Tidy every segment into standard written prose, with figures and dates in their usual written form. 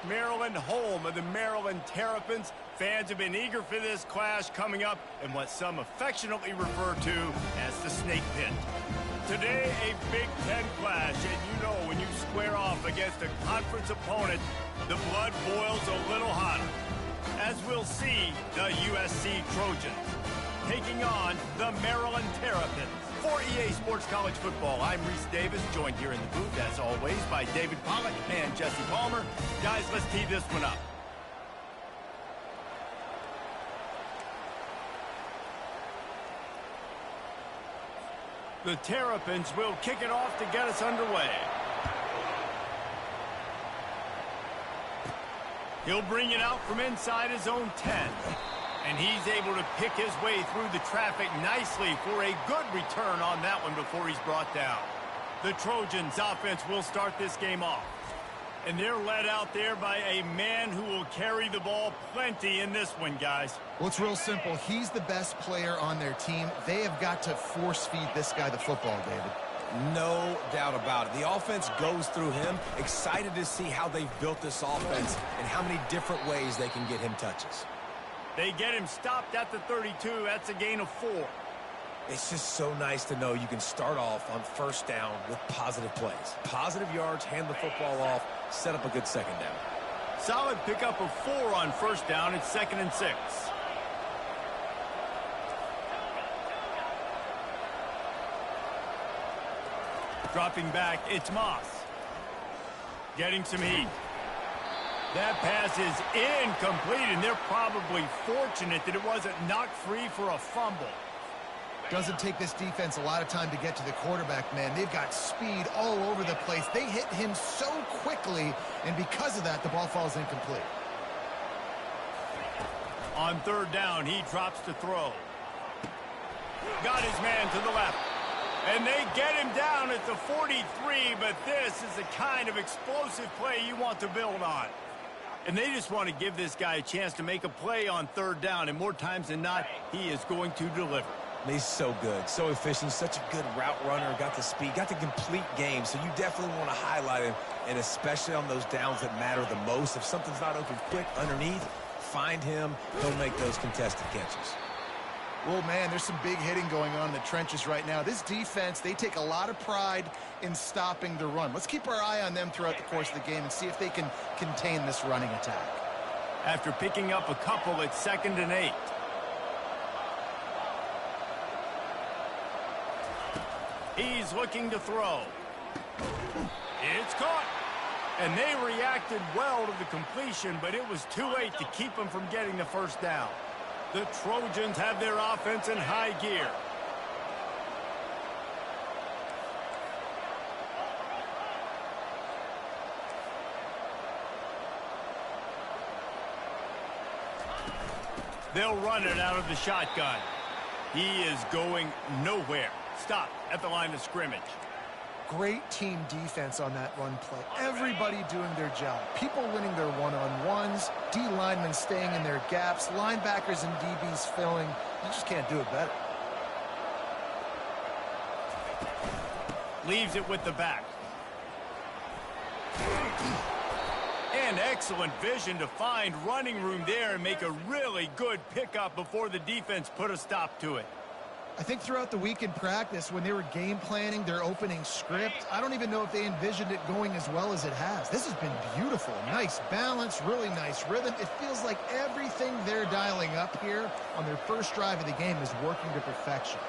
Maryland, home of the Maryland Terrapins. Fans have been eager for this clash coming up in what some affectionately refer to as the Snake Pit. Today, a Big Ten clash, and you know when you square off against a conference opponent, the blood boils a little hotter. As we'll see, the USC Trojans taking on the Maryland Terrapins. For EA Sports College Football, I'm Reese Davis, joined here in the booth, as always, by David Pollack and Jesse Palmer. Guys, let's tee this one up. The Terrapins will kick it off to get us underway. He'll bring it out from inside his own 10. And he's able to pick his way through the traffic nicely for a good return on that one before he's brought down. The Trojans offense will start this game off. And they're led out there by a man who will carry the ball plenty in this one, guys. Well, it's real simple. He's the best player on their team. They have got to force feed this guy the football, David. No doubt about it. The offense goes through him. Excited to see how they've built this offense and how many different ways they can get him touches. They get him stopped at the 32. That's a gain of 4. It's just so nice to know you can start off on first down with positive plays. Positive yards, hand the football off, set up a good second down. Solid pickup of 4 on first down. It's 2nd and 6. Dropping back, it's Moss. Getting some heat. That pass is incomplete, and they're probably fortunate that it wasn't knocked free for a fumble. Doesn't take this defense a lot of time to get to the quarterback, man. They've got speed all over the place. They hit him so quickly, and because of that, the ball falls incomplete. On third down, he drops to throw. Got his man to the left. And they get him down at the 43, but this is the kind of explosive play you want to build on. And they just want to give this guy a chance to make a play on third down, and more times than not, he is going to deliver. He's so good, so efficient, such a good route runner, got the speed, got the complete game, so you definitely want to highlight him, and especially on those downs that matter the most. If something's not open quick underneath, find him, he'll make those contested catches. Well, man, there's some big hitting going on in the trenches right now. This defense, they take a lot of pride in stopping the run. Let's keep our eye on them throughout the course of the game and see if they can contain this running attack. After picking up a couple, it's 2nd and 8. He's looking to throw. It's caught. And they reacted well to the completion, but it was too late to keep them from getting the first down. The Trojans have their offense in high gear. They'll run it out of the shotgun. He is going nowhere. Stop at the line of scrimmage. Great team defense on that run play. Everybody doing their job. People winning their one-on-ones, D linemen staying in their gaps, linebackers and DBs filling. You just can't do it better. Leaves it with the back. And excellent vision to find running room there and make a really good pickup before the defense put a stop to it. I think throughout the week in practice, when they were game planning their opening script, I don't even know if they envisioned it going as well as it has. This has been beautiful. Nice balance, really nice rhythm. It feels like everything they're dialing up here on their first drive of the game is working to perfection.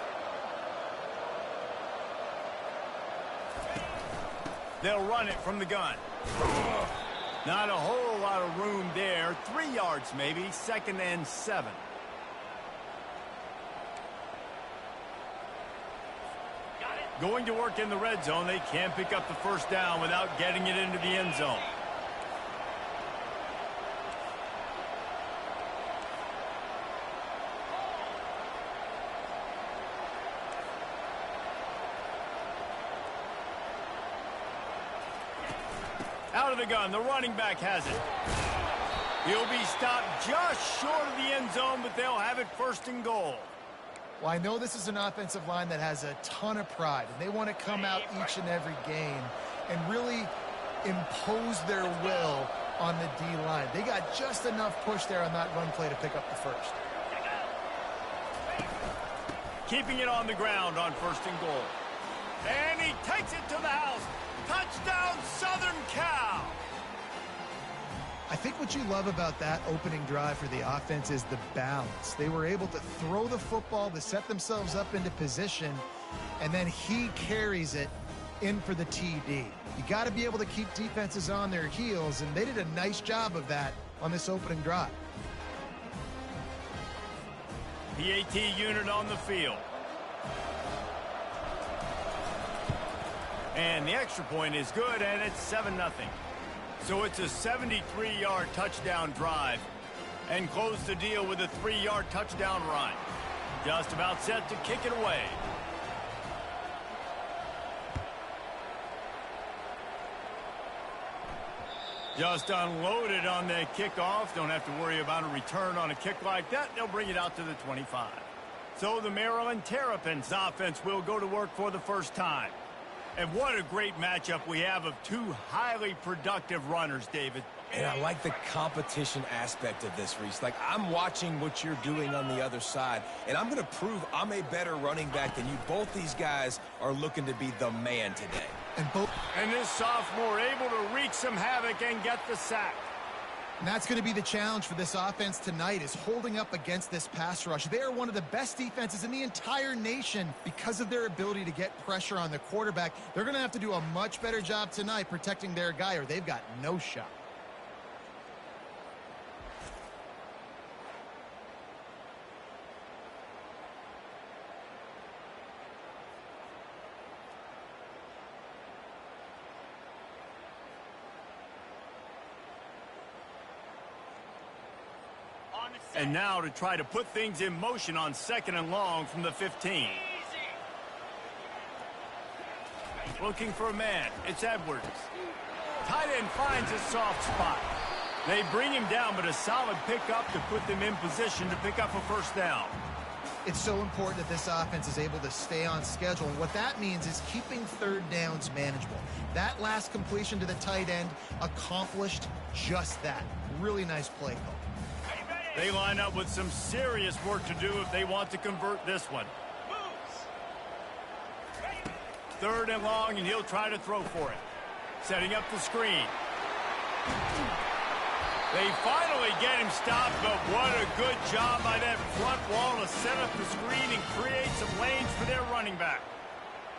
They'll run it from the gun. Not a whole lot of room there. 3 yards maybe, 2nd and 7. Going to work in the red zone. They can't pick up the first down without getting it into the end zone. Out of the gun, the running back has it. He'll be stopped just short of the end zone, but they'll have it 1st and goal. Well, I know this is an offensive line that has a ton of pride, and they want to come out each and every game and really impose their will on the D-line. They got just enough push there on that run play to pick up the first. Keeping it on the ground on 1st and goal. And he takes it to the house. Touchdown, Southern Cal! I think what you love about that opening drive for the offense is the balance. They were able to throw the football to set themselves up into position, and then he carries it in for the TD. You got to be able to keep defenses on their heels, and they did a nice job of that on this opening drive. PAT unit on the field. And the extra point is good, and it's 7-0. So it's a 73-yard touchdown drive, and close the deal with a 3-yard touchdown run. Just about set to kick it away. Just unloaded on the kickoff. Don't have to worry about a return on a kick like that. They'll bring it out to the 25. So the Maryland Terrapins offense will go to work for the first time. And what a great matchup we have of two highly productive runners, David. And I like the competition aspect of this, Reese. Like, I'm watching what you're doing on the other side, and I'm going to prove I'm a better running back than you. Both these guys are looking to be the man today. And this sophomore able to wreak some havoc and get the sack. And that's going to be the challenge for this offense tonight, is holding up against this pass rush. They are one of the best defenses in the entire nation because of their ability to get pressure on the quarterback. They're going to have to do a much better job tonight protecting their guy, or they've got no shot. And now to try to put things in motion on 2nd and long from the 15. Looking for a man. It's Edwards. Tight end finds a soft spot. They bring him down, but a solid pickup to put them in position to pick up a first down. It's so important that this offense is able to stay on schedule. And what that means is keeping 3rd downs manageable. That last completion to the tight end accomplished just that. Really nice play call. They line up with some serious work to do if they want to convert this one. 3rd and long, and he'll try to throw for it. Setting up the screen. They finally get him stopped, but what a good job by that front wall to set up the screen and create some lanes for their running back.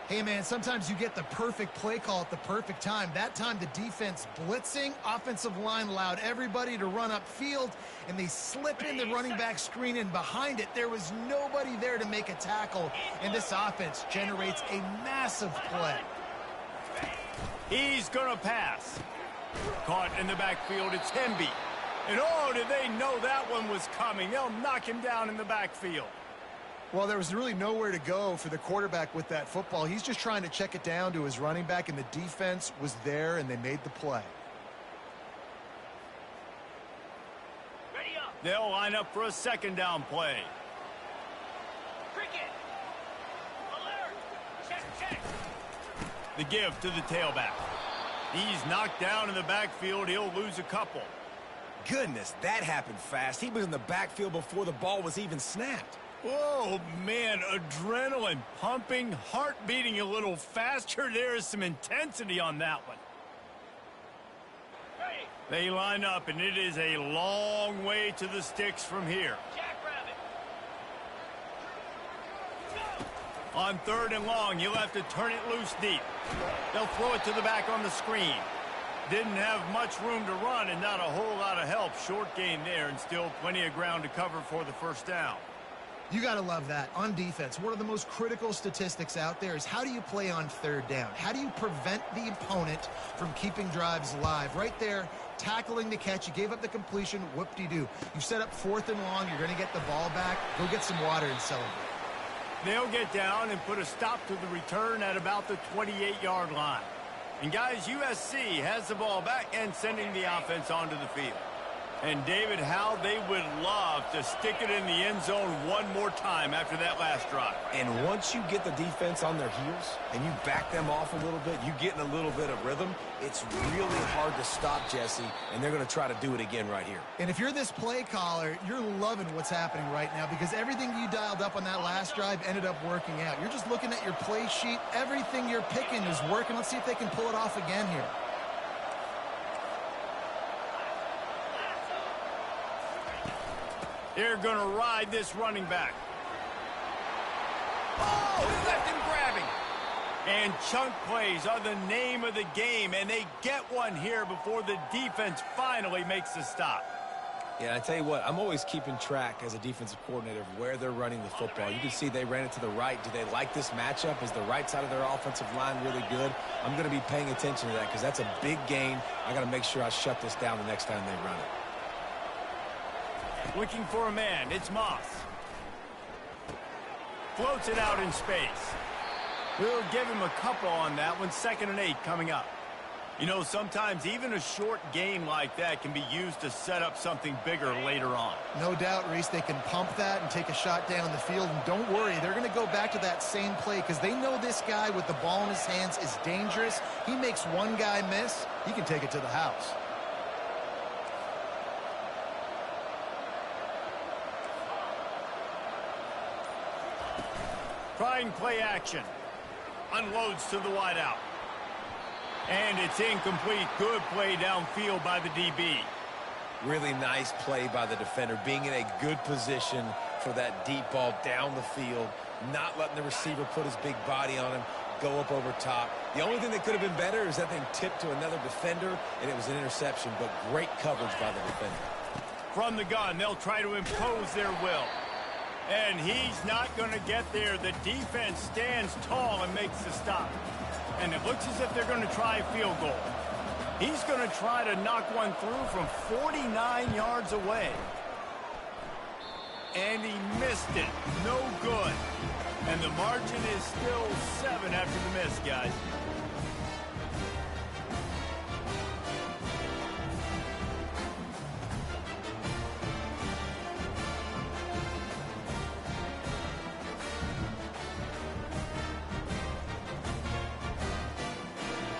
Hey, man, sometimes you get the perfect play call at the perfect time. That time, the defense blitzing, offensive line allowed everybody to run upfield, and they slip in the running back screen, and behind it, there was nobody there to make a tackle, and this offense generates a massive play. He's going to pass. Caught in the backfield, it's Hemby. And oh, did they know that one was coming. They'll knock him down in the backfield. Well, there was really nowhere to go for the quarterback with that football. He's just trying to check it down to his running back, and the defense was there, and they made the play. Ready up. They'll line up for a 2nd down play. Cricket. Alert. Check. The give to the tailback. He's knocked down in the backfield. He'll lose a couple. Goodness, that happened fast. He was in the backfield before the ball was even snapped. Oh, man, adrenaline pumping, heart beating a little faster. There is some intensity on that one. Hey. They line up, and it is a long way to the sticks from here. Jackrabbit. On 3rd and long, you'll have to turn it loose deep. They'll throw it to the back on the screen. Didn't have much room to run and not a whole lot of help. Short gain there, and still plenty of ground to cover for the first down. You got to love that. On defense, one of the most critical statistics out there is how do you play on 3rd down? How do you prevent the opponent from keeping drives alive? Right there, tackling the catch. You gave up the completion. Whoop-de-doo. You set up 4th and long. You're going to get the ball back. Go get some water and celebrate. They'll get down and put a stop to the return at about the 28-yard line. And, guys, USC has the ball back and sending the offense onto the field. And David, how they would love to stick it in the end zone one more time after that last drive. And once you get the defense on their heels and you back them off a little bit, you get in a little bit of rhythm, it's really hard to stop, Jesse, and they're going to try to do it again right here. And if you're this play caller, you're loving what's happening right now because everything you dialed up on that last drive ended up working out. You're just looking at your play sheet. Everything you're picking is working. Let's see if they can pull it off again here. They're going to ride this running back. Oh, he left him grabbing. And chunk plays are the name of the game, and they get one here before the defense finally makes the stop. Yeah, I tell you what, I'm always keeping track as a defensive coordinator of where they're running the football. You can see they ran it to the right. Do they like this matchup? Is the right side of their offensive line really good? I'm going to be paying attention to that because that's a big gain. I got to make sure I shut this down the next time they run it. Looking for a man. It's Moss. Floats it out in space. We'll give him a couple on that one. 2nd and 8 coming up. You know, sometimes even a short gain like that can be used to set up something bigger later on. No doubt, Reese, they can pump that and take a shot down the field. And don't worry, they're going to go back to that same play because they know this guy with the ball in his hands is dangerous. He makes one guy miss, he can take it to the house. Trying play action. Unloads to the wideout. And it's incomplete. Good play downfield by the DB. Really nice play by the defender, being in a good position for that deep ball down the field, not letting the receiver put his big body on him, go up over top. The only thing that could have been better is that thing tipped to another defender, and it was an interception, but great coverage by the defender. From the gun, they'll try to impose their will. And he's not going to get there. The defense stands tall and makes the stop. And it looks as if they're going to try a field goal. He's going to try to knock one through from 49 yards away. And he missed it. No good. And the margin is still 7 after the miss, guys.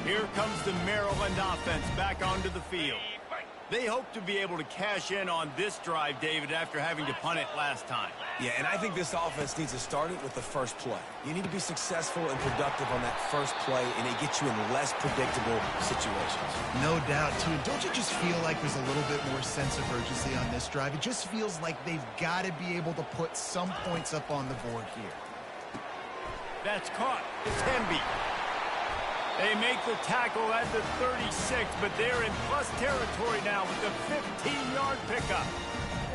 Here comes the Maryland offense back onto the field. They hope to be able to cash in on this drive, David, after having to punt it last time. Yeah, and I think this offense needs to start it with the first play. You need to be successful and productive on that first play, and it gets you in less predictable situations. No doubt, too. Don't you just feel like there's a little bit more sense of urgency on this drive? It just feels like they've got to be able to put some points up on the board here. That's caught. It's Hemby. They make the tackle at the 36, but they're in plus territory now with the 15-yard pickup.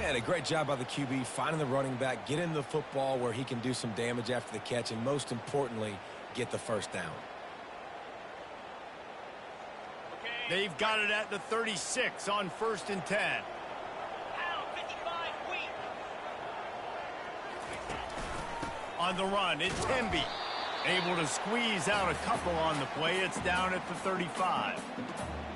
And a great job by the QB finding the running back, get him the football where he can do some damage after the catch, and most importantly, get the first down. They've got it at the 36 on 1st and 10. On the run, it's Hemby. Able to squeeze out a couple on the play. It's down at the 35.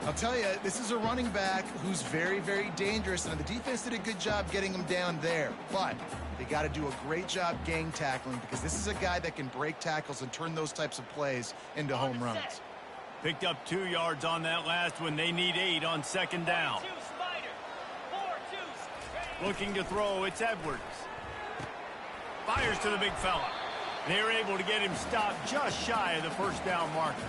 I'll tell you, this is a running back who's very, very dangerous, and the defense did a good job getting him down there. But they got to do a great job gang tackling because this is a guy that can break tackles and turn those types of plays into home runs. Picked up 2 yards on that last one. They need 8 on 2nd down. Looking to throw, it's Edwards. Fires to the big fella. They're able to get him stopped just shy of the first down marker.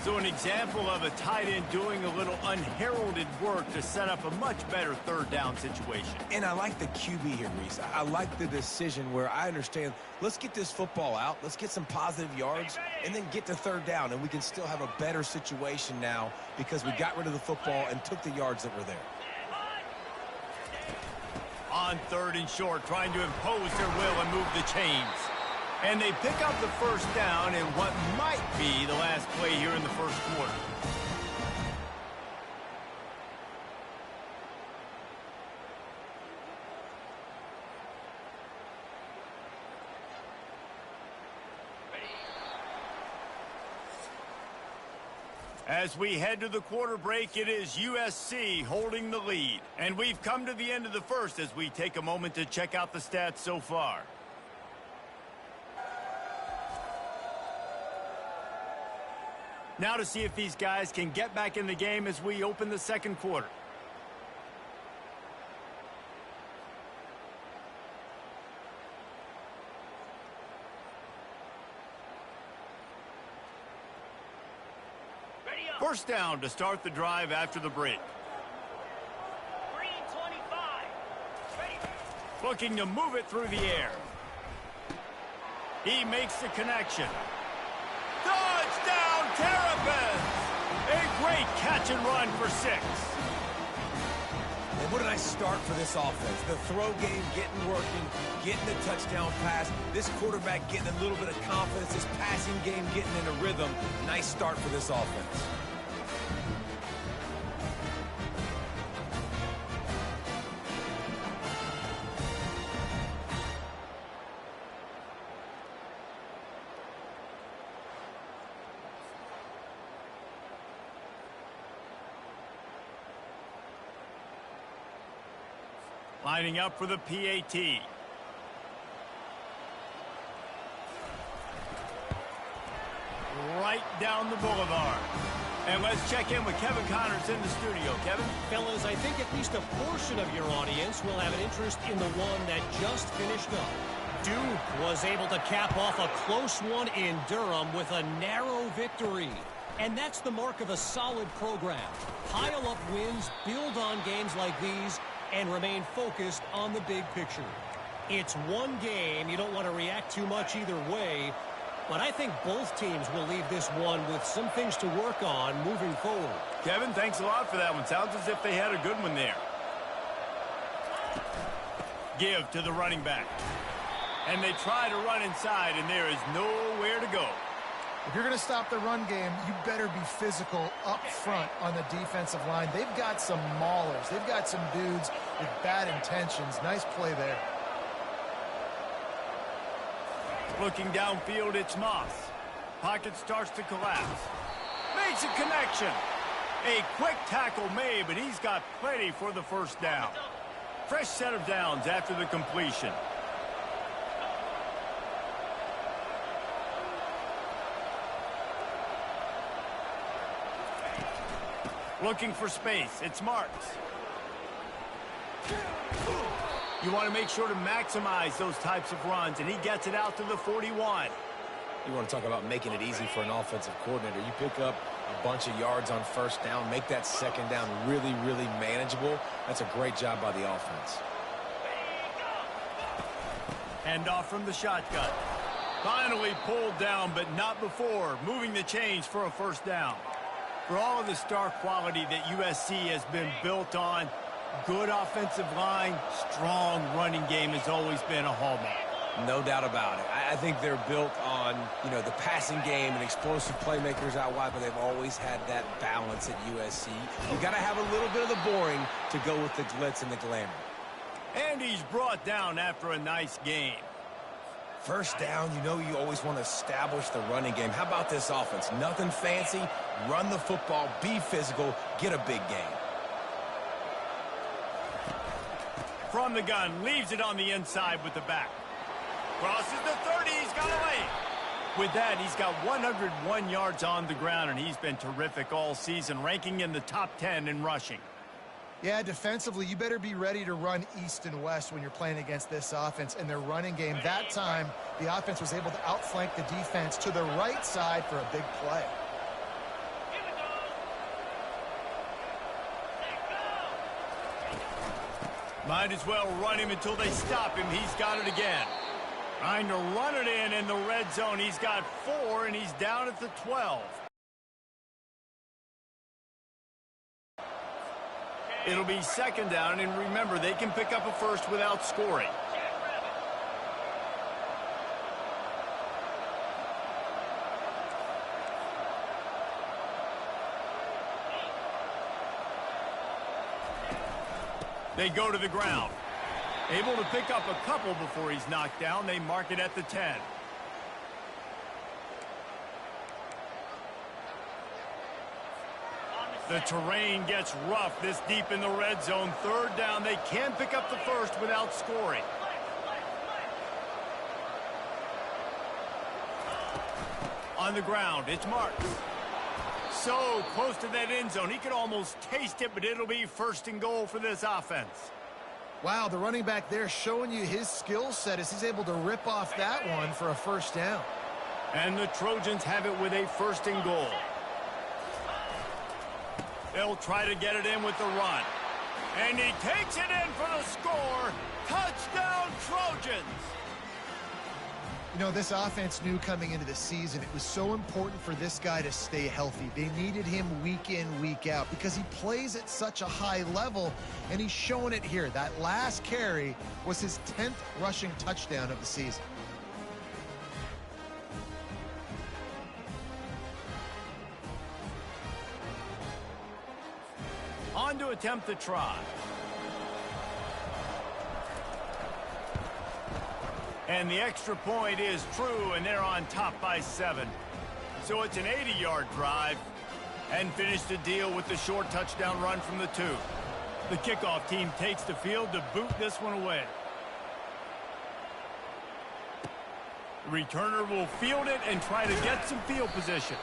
So an example of a tight end doing a little unheralded work to set up a much better 3rd down situation. And I like the QB here, Reese. I like the decision where I understand, let's get this football out, let's get some positive yards, and then get to 3rd down, and we can still have a better situation now because we got rid of the football and took the yards that were there. On 3rd and short, trying to impose their will and move the chains. And they pick up the first down in what might be the last play here in the first quarter. As we head to the quarter break, it is USC holding the lead. And we've come to the end of the first as we take a moment to check out the stats so far. Now to see if these guys can get back in the game as we open the second quarter. First down to start the drive after the break. Green 25. Ready. Looking to move it through the air. He makes the connection. Touchdown, Terps! A great catch and run for 6. And what a nice start for this offense. The throw game getting working, getting the touchdown pass. This quarterback getting a little bit of confidence. This passing game getting in a rhythm. Nice start for this offense. Lining up for the PAT. Right down the boulevard. And let's check in with Kevin Connors in the studio. Kevin? Fellas, I think at least a portion of your audience will have an interest in the one that just finished up. Duke was able to cap off a close one in Durham with a narrow victory. And that's the mark of a solid program. Pile up wins, build on games like these, and remain focused on the big picture. It's one game. You don't want to react too much either way, but I think both teams will leave this one with some things to work on moving forward. Kevin, thanks a lot for that one. Sounds as if they had a good one there. Give to the running back. And they try to run inside, and there is nowhere to go. If you're going to stop the run game, you better be physical up front on the defensive line. They've got some maulers. They've got some dudes with bad intentions. Nice play there. Looking downfield, it's Moss. Pocket starts to collapse. Makes a connection. A quick tackle made, but he's got plenty for the first down. Fresh set of downs after the completion. Looking for space. It's Marks. You want to make sure to maximize those types of runs, and he gets it out to the 41. You want to talk about making it easy for an offensive coordinator. You pick up a bunch of yards on first down, make that second down really, really manageable. That's a great job by the offense. Hand off from the shotgun. Finally pulled down, but not before. Moving the chains for a first down. For all of the star quality that USC has been built on, good offensive line, strong running game has always been a hallmark. No doubt about it. I think they're built on, the passing game and explosive playmakers out wide, but they've always had that balance at USC. You've got to have a little bit of the boring to go with the glitz and the glamour. And he's brought down after a nice game. First down, you always want to establish the running game. How about this offense? Nothing fancy. Run the football, be physical, get a big gain. From the gun, leaves it on the inside with the back. Crosses the 30, he's got a lane. With that, he's got 101 yards on the ground, and he's been terrific all season, ranking in the top 10 in rushing. Yeah, defensively, you better be ready to run east and west when you're playing against this offense and their running game. That time, the offense was able to outflank the defense to the right side for a big play. Might as well run him until they stop him. He's got it again. Trying to run it in the red zone. He's got 4, and he's down at the 12. It'll be second down, and remember, they can pick up a first without scoring. They go to the ground. Able to pick up a couple before he's knocked down. They mark it at the 10. The terrain gets rough this deep in the red zone. Third down, they can pick up the first without scoring. On the ground, it's Marks. So close to that end zone, he could almost taste it, but it'll be first and goal for this offense. Wow, the running back there showing you his skill set as he's able to rip off that one for a first down. And the Trojans have it with a first and goal. They'll try to get it in with the run. And he takes it in for the score. Touchdown, Trojans! You know, this offense knew coming into the season it was so important for this guy to stay healthy. They needed him week in, week out because he plays at such a high level, and he's showing it here. That last carry was his 10th rushing touchdown of the season. On to attempt the try. And the extra point is true, and they're on top by 7. So it's an 80-yard drive, and finish the deal with the short touchdown run from the 2. The kickoff team takes the field to boot this one away. The returner will field it and try to get some field position.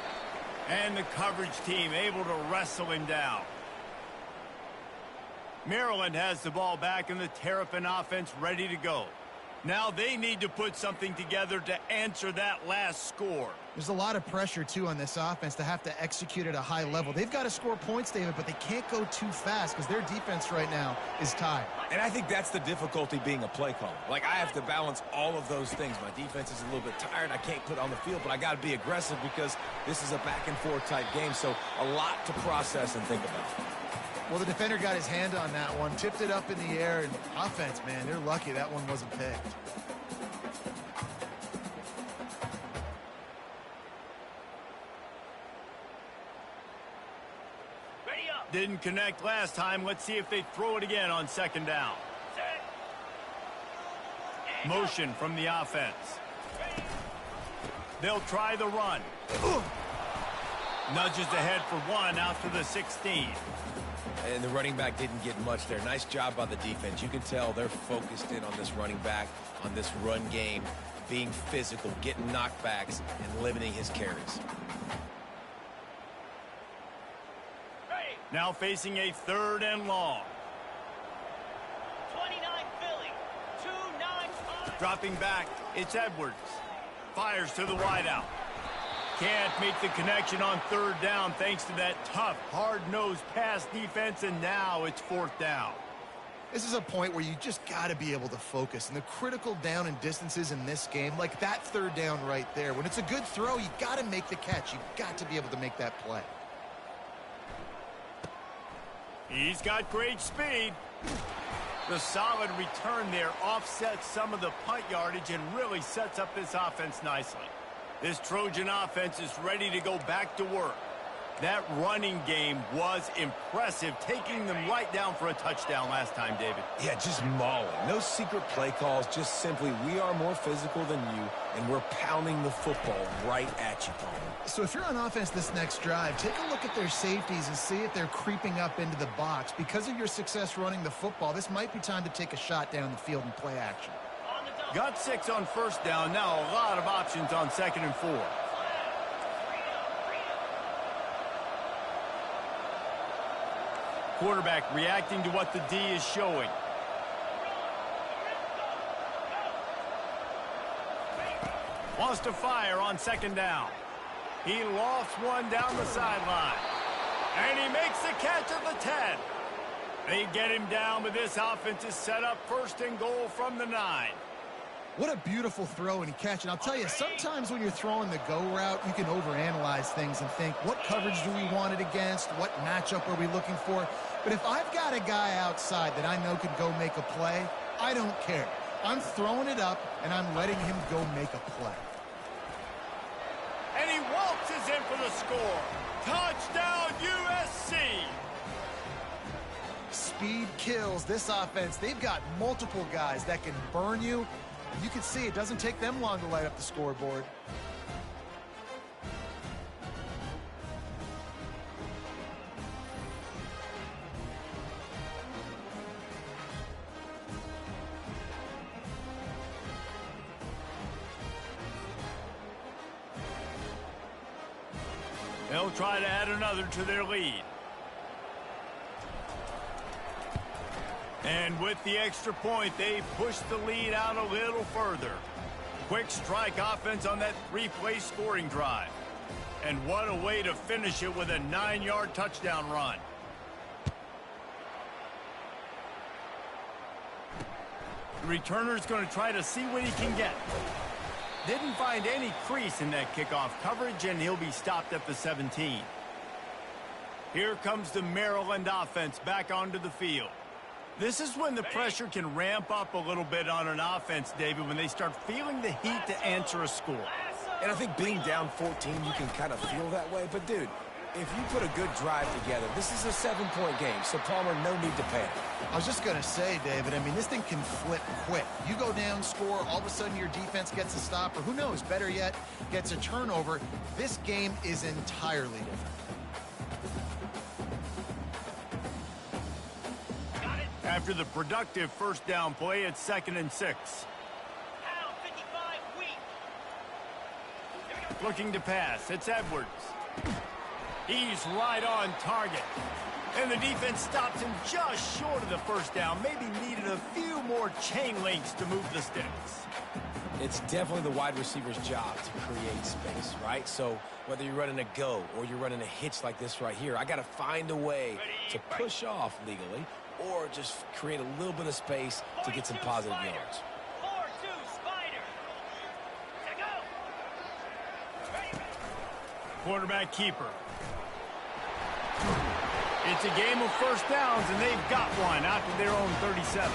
And the coverage team able to wrestle him down. Maryland has the ball back, and the Terrapin offense ready to go. Now they need to put something together to answer that last score. There's a lot of pressure, too, on this offense to have to execute at a high level. They've got to score points, David, but they can't go too fast because their defense right now is tied. And I think that's the difficulty being a play caller. Like, I have to balance all of those things. My defense is a little bit tired. I can't put on the field, but I got to be aggressive because this is a back-and-forth type game, so a lot to process and think about. Well, the defender got his hand on that one, tipped it up in the air, and offense, man, they're lucky that one wasn't picked. Ready up. Didn't connect last time. Let's see if they throw it again on second down. Set. Motion from the offense. They'll try the run. Nudges ahead for 1 out to the 16. And the running back didn't get much there. Nice job by the defense. You can tell they're focused in on this running back, on this run game, being physical, getting knockbacks, and limiting his carries. Ready. Now facing a 3rd and long. 29 Philly. 2-9-5. Dropping back, it's Edwards. Fires to the wideout. Can't make the connection on 3rd down thanks to that tough, hard-nosed pass defense, and now it's 4th down. This is a point where you just got to be able to focus. And the critical down and distances in this game, like that 3rd down right there, when it's a good throw, you got to make the catch. You've got to be able to make that play. He's got great speed. The solid return there offsets some of the punt yardage and really sets up this offense nicely. This Trojan offense is ready to go back to work. That running game was impressive, taking them right down for a touchdown last time, David. Yeah, just mauling. No secret play calls, just simply we are more physical than you, and we're pounding the football right at you, Paul. So if you're on offense this next drive, take a look at their safeties and see if they're creeping up into the box. Because of your success running the football, this might be time to take a shot down the field and play action. Got 6 on 1st down. Now a lot of options on 2nd and 4. Quarterback reacting to what the D is showing. Wants to fire on 2nd down. He lofts one down the sideline. And he makes the catch at the 10. They get him down, but this offense is set up 1st and goal from the 9. What a beautiful throw and catch. And I'll tell you, sometimes when you're throwing the go route, you can overanalyze things and think, what coverage do we want it against? What matchup are we looking for? But if I've got a guy outside that I know could go make a play, I don't care. I'm throwing it up, and I'm letting him go make a play. And he waltzes in for the score. Touchdown, USC! Speed kills this offense. They've got multiple guys that can burn you. You can see it doesn't take them long to light up the scoreboard. They'll try to add another to their lead. And with the extra point, they push the lead out a little further. Quick strike offense on that three-play scoring drive. And what a way to finish it with a 9-yard touchdown run. The returner's going to try to see what he can get. Didn't find any crease in that kickoff coverage, and he'll be stopped at the 17. Here comes the Maryland offense back onto the field. This is when the pressure can ramp up a little bit on an offense, David, when they start feeling the heat to answer a score. And I think being down 14, you can kind of feel that way. But, dude, if you put a good drive together, this is a 7-point game. So, Palmer, no need to panic. I was just going to say, David, I mean, this thing can flip quick. You go down, score, all of a sudden your defense gets a stop, or who knows, better yet, gets a turnover. This game is entirely different. After the productive first down play, it's 2nd and 6. Looking to pass, it's Edwards. He's right on target. And the defense stops him just short of the first down. Maybe needed a few more chain links to move the sticks. It's definitely the wide receiver's job to create space, right? So whether you're running a go or you're running a hitch like this right here, I got to find a way to push off legally or just create a little bit of space to get some positive yards. 4-2 Spider. Quarterback keeper. It's a game of first downs, and they've got one out to their own 37.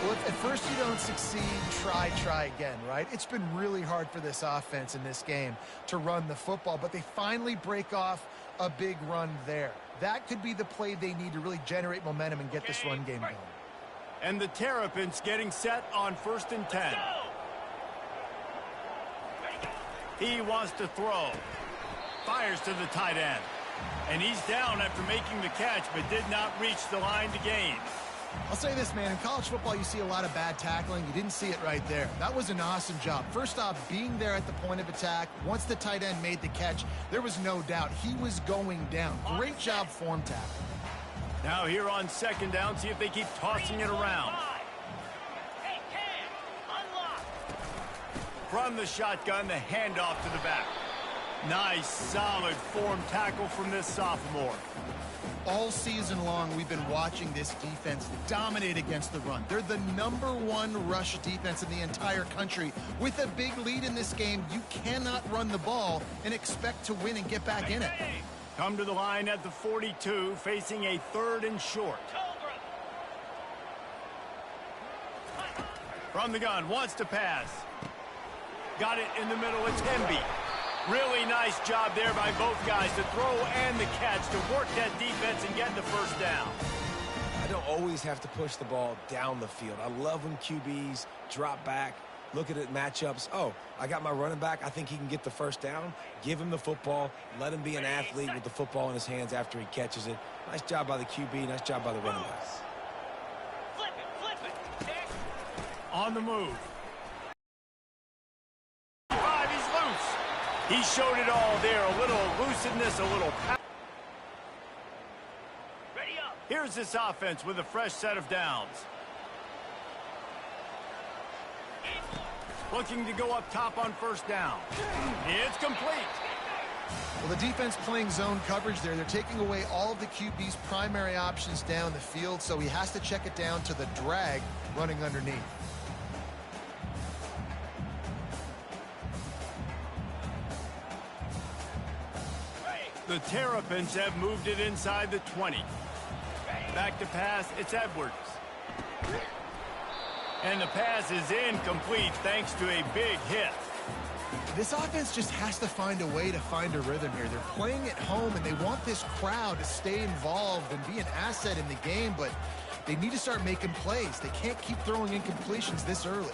Well, if at first you don't succeed, try again, right? It's been really hard for this offense in this game to run the football, but they finally break off a big run there. That could be the play they need to really generate momentum and get this run game going. And the Terrapins getting set on 1st and 10. He wants to throw. Fires to the tight end. And he's down after making the catch, but did not reach the line to gain. I'll say this, man. In college football, you see a lot of bad tackling. You didn't see it right there. That was an awesome job. First off, being there at the point of attack. Once the tight end made the catch, there was no doubt he was going down. Great job form tackling. Now here on 2nd down, see if they keep tossing it around. From the shotgun, the handoff to the back. Nice, solid form tackle from this sophomore. All season long, we've been watching this defense dominate against the run. They're the #1 rush defense in the entire country. With a big lead in this game, you cannot run the ball and expect to win and get back in it. Come to the line at the 42, facing a 3rd and short. From the gun, wants to pass. Got it in the middle, it's Hemby. Really nice job there by both guys to throw and the catch to work that defense and get the first down. I don't always have to push the ball down the field. I love when QBs drop back, look at it matchups. Oh, I got my running back. I think he can get the first down. Give him the football. Let him be an athlete with the football in his hands after he catches it. Nice job by the QB. Nice job by the running back. Flip it. On the move. He showed it all there. A little elusiveness, a little power. Ready up. Here's this offense with a fresh set of downs. Looking to go up top on 1st down. It's complete. Well, the defense playing zone coverage there. They're taking away all of the QB's primary options down the field, so he has to check it down to the drag running underneath. The Terrapins have moved it inside the 20. Back to pass, it's Edwards. And the pass is incomplete thanks to a big hit. This offense just has to find a way to find a rhythm here. They're playing at home, and they want this crowd to stay involved and be an asset in the game, but they need to start making plays. They can't keep throwing incompletions this early.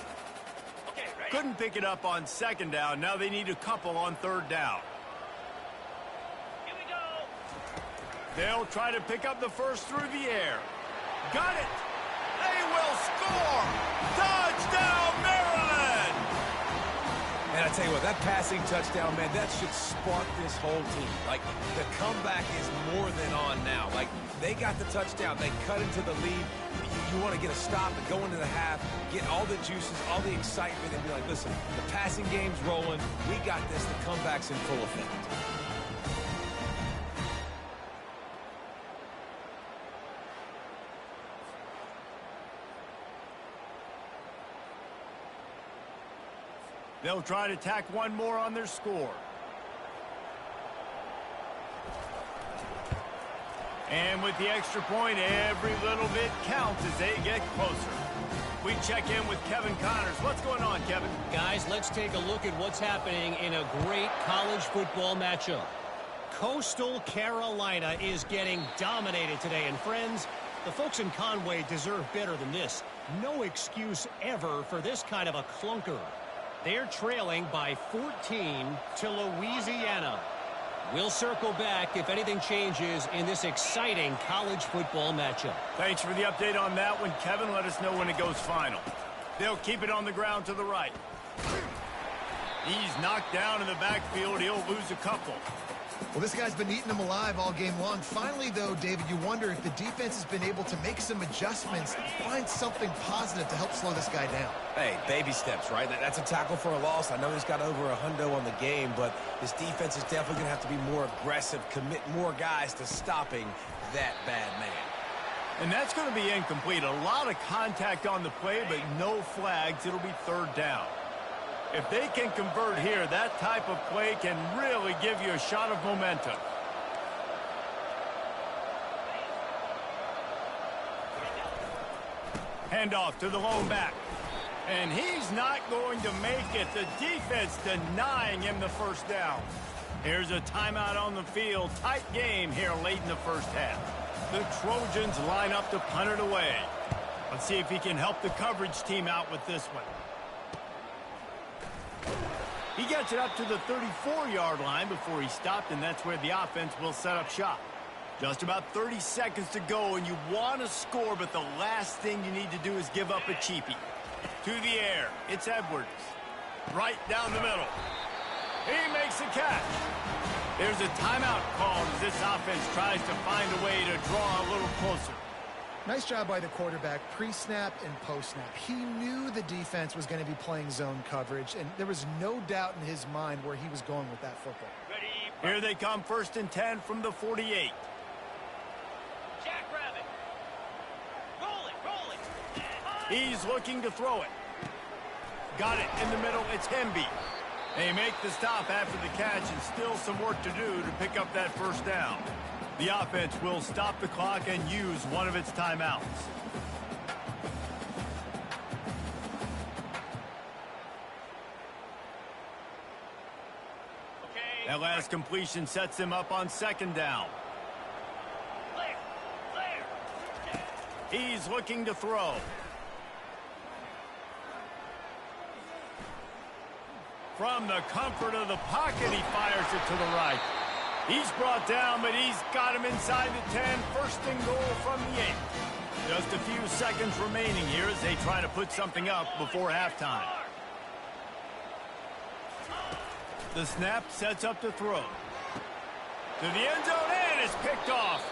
Couldn't pick it up on 2nd down. Now they need a couple on 3rd down. They'll try to pick up the first through the air. Got it! They will score! Touchdown, Maryland! And I tell you what, that passing touchdown, man, that should spark this whole team. Like, the comeback is more than on now. Like, they got the touchdown. They cut into the lead. You want to get a stop and go into the half, get all the juices, all the excitement, and be like, listen, the passing game's rolling. We got this. The comeback's in full effect. They'll try to tack one more on their score. And with the extra point, every little bit counts as they get closer. We check in with Kevin Connors. What's going on, Kevin? Guys, let's take a look at what's happening in a great college football matchup. Coastal Carolina is getting dominated today. And friends, the folks in Conway deserve better than this. No excuse ever for this kind of a clunker. They're trailing by 14 to Louisiana. We'll circle back if anything changes in this exciting college football matchup. Thanks for the update on that one, Kevin. Let us know when it goes final. They'll keep it on the ground to the right. He's knocked down in the backfield. He'll lose a couple. Well, this guy's been eating them alive all game long. Finally, though, David, you wonder if the defense has been able to make some adjustments, find something positive to help slow this guy down. Hey, baby steps, right? That's a tackle for a loss. I know he's got over $100 on the game, but this defense is definitely going to have to be more aggressive, commit more guys to stopping that bad man. And that's going to be incomplete. A lot of contact on the play, but no flags. It'll be third down. If they can convert here, that type of play can really give you a shot of momentum. Handoff to the lone back. And he's not going to make it. The defense denying him the first down. Here's a timeout on the field. Tight game here late in the first half. The Trojans line up to punt it away. Let's see if he can help the coverage team out with this one. He gets it up to the 34-yard line before he stopped, and that's where the offense will set up shop. Just about 30 seconds to go, and you want to score, but the last thing you need to do is give up a cheapie. To the air, it's Edwards. Right down the middle. He makes the catch. There's a timeout called as this offense tries to find a way to draw a little closer. Nice job by the quarterback, pre-snap and post-snap. He knew the defense was going to be playing zone coverage, and there was no doubt in his mind where he was going with that football. Here they come, 1st and 10 from the 48. Jackrabbit. Roll it. He's looking to throw it. Got it in the middle. It's Hemby. They make the stop after the catch, and still some work to do to pick up that first down. The offense will stop the clock and use one of its timeouts. Okay. That last completion sets them up on 2nd down. Clear. He's looking to throw. From the comfort of the pocket, he fires it to the right. He's brought down, but he's got him inside the 10. 1st and goal from the 8. Just a few seconds remaining here as they try to put something up before halftime. The snap sets up to throw. To the end zone, and it's picked off.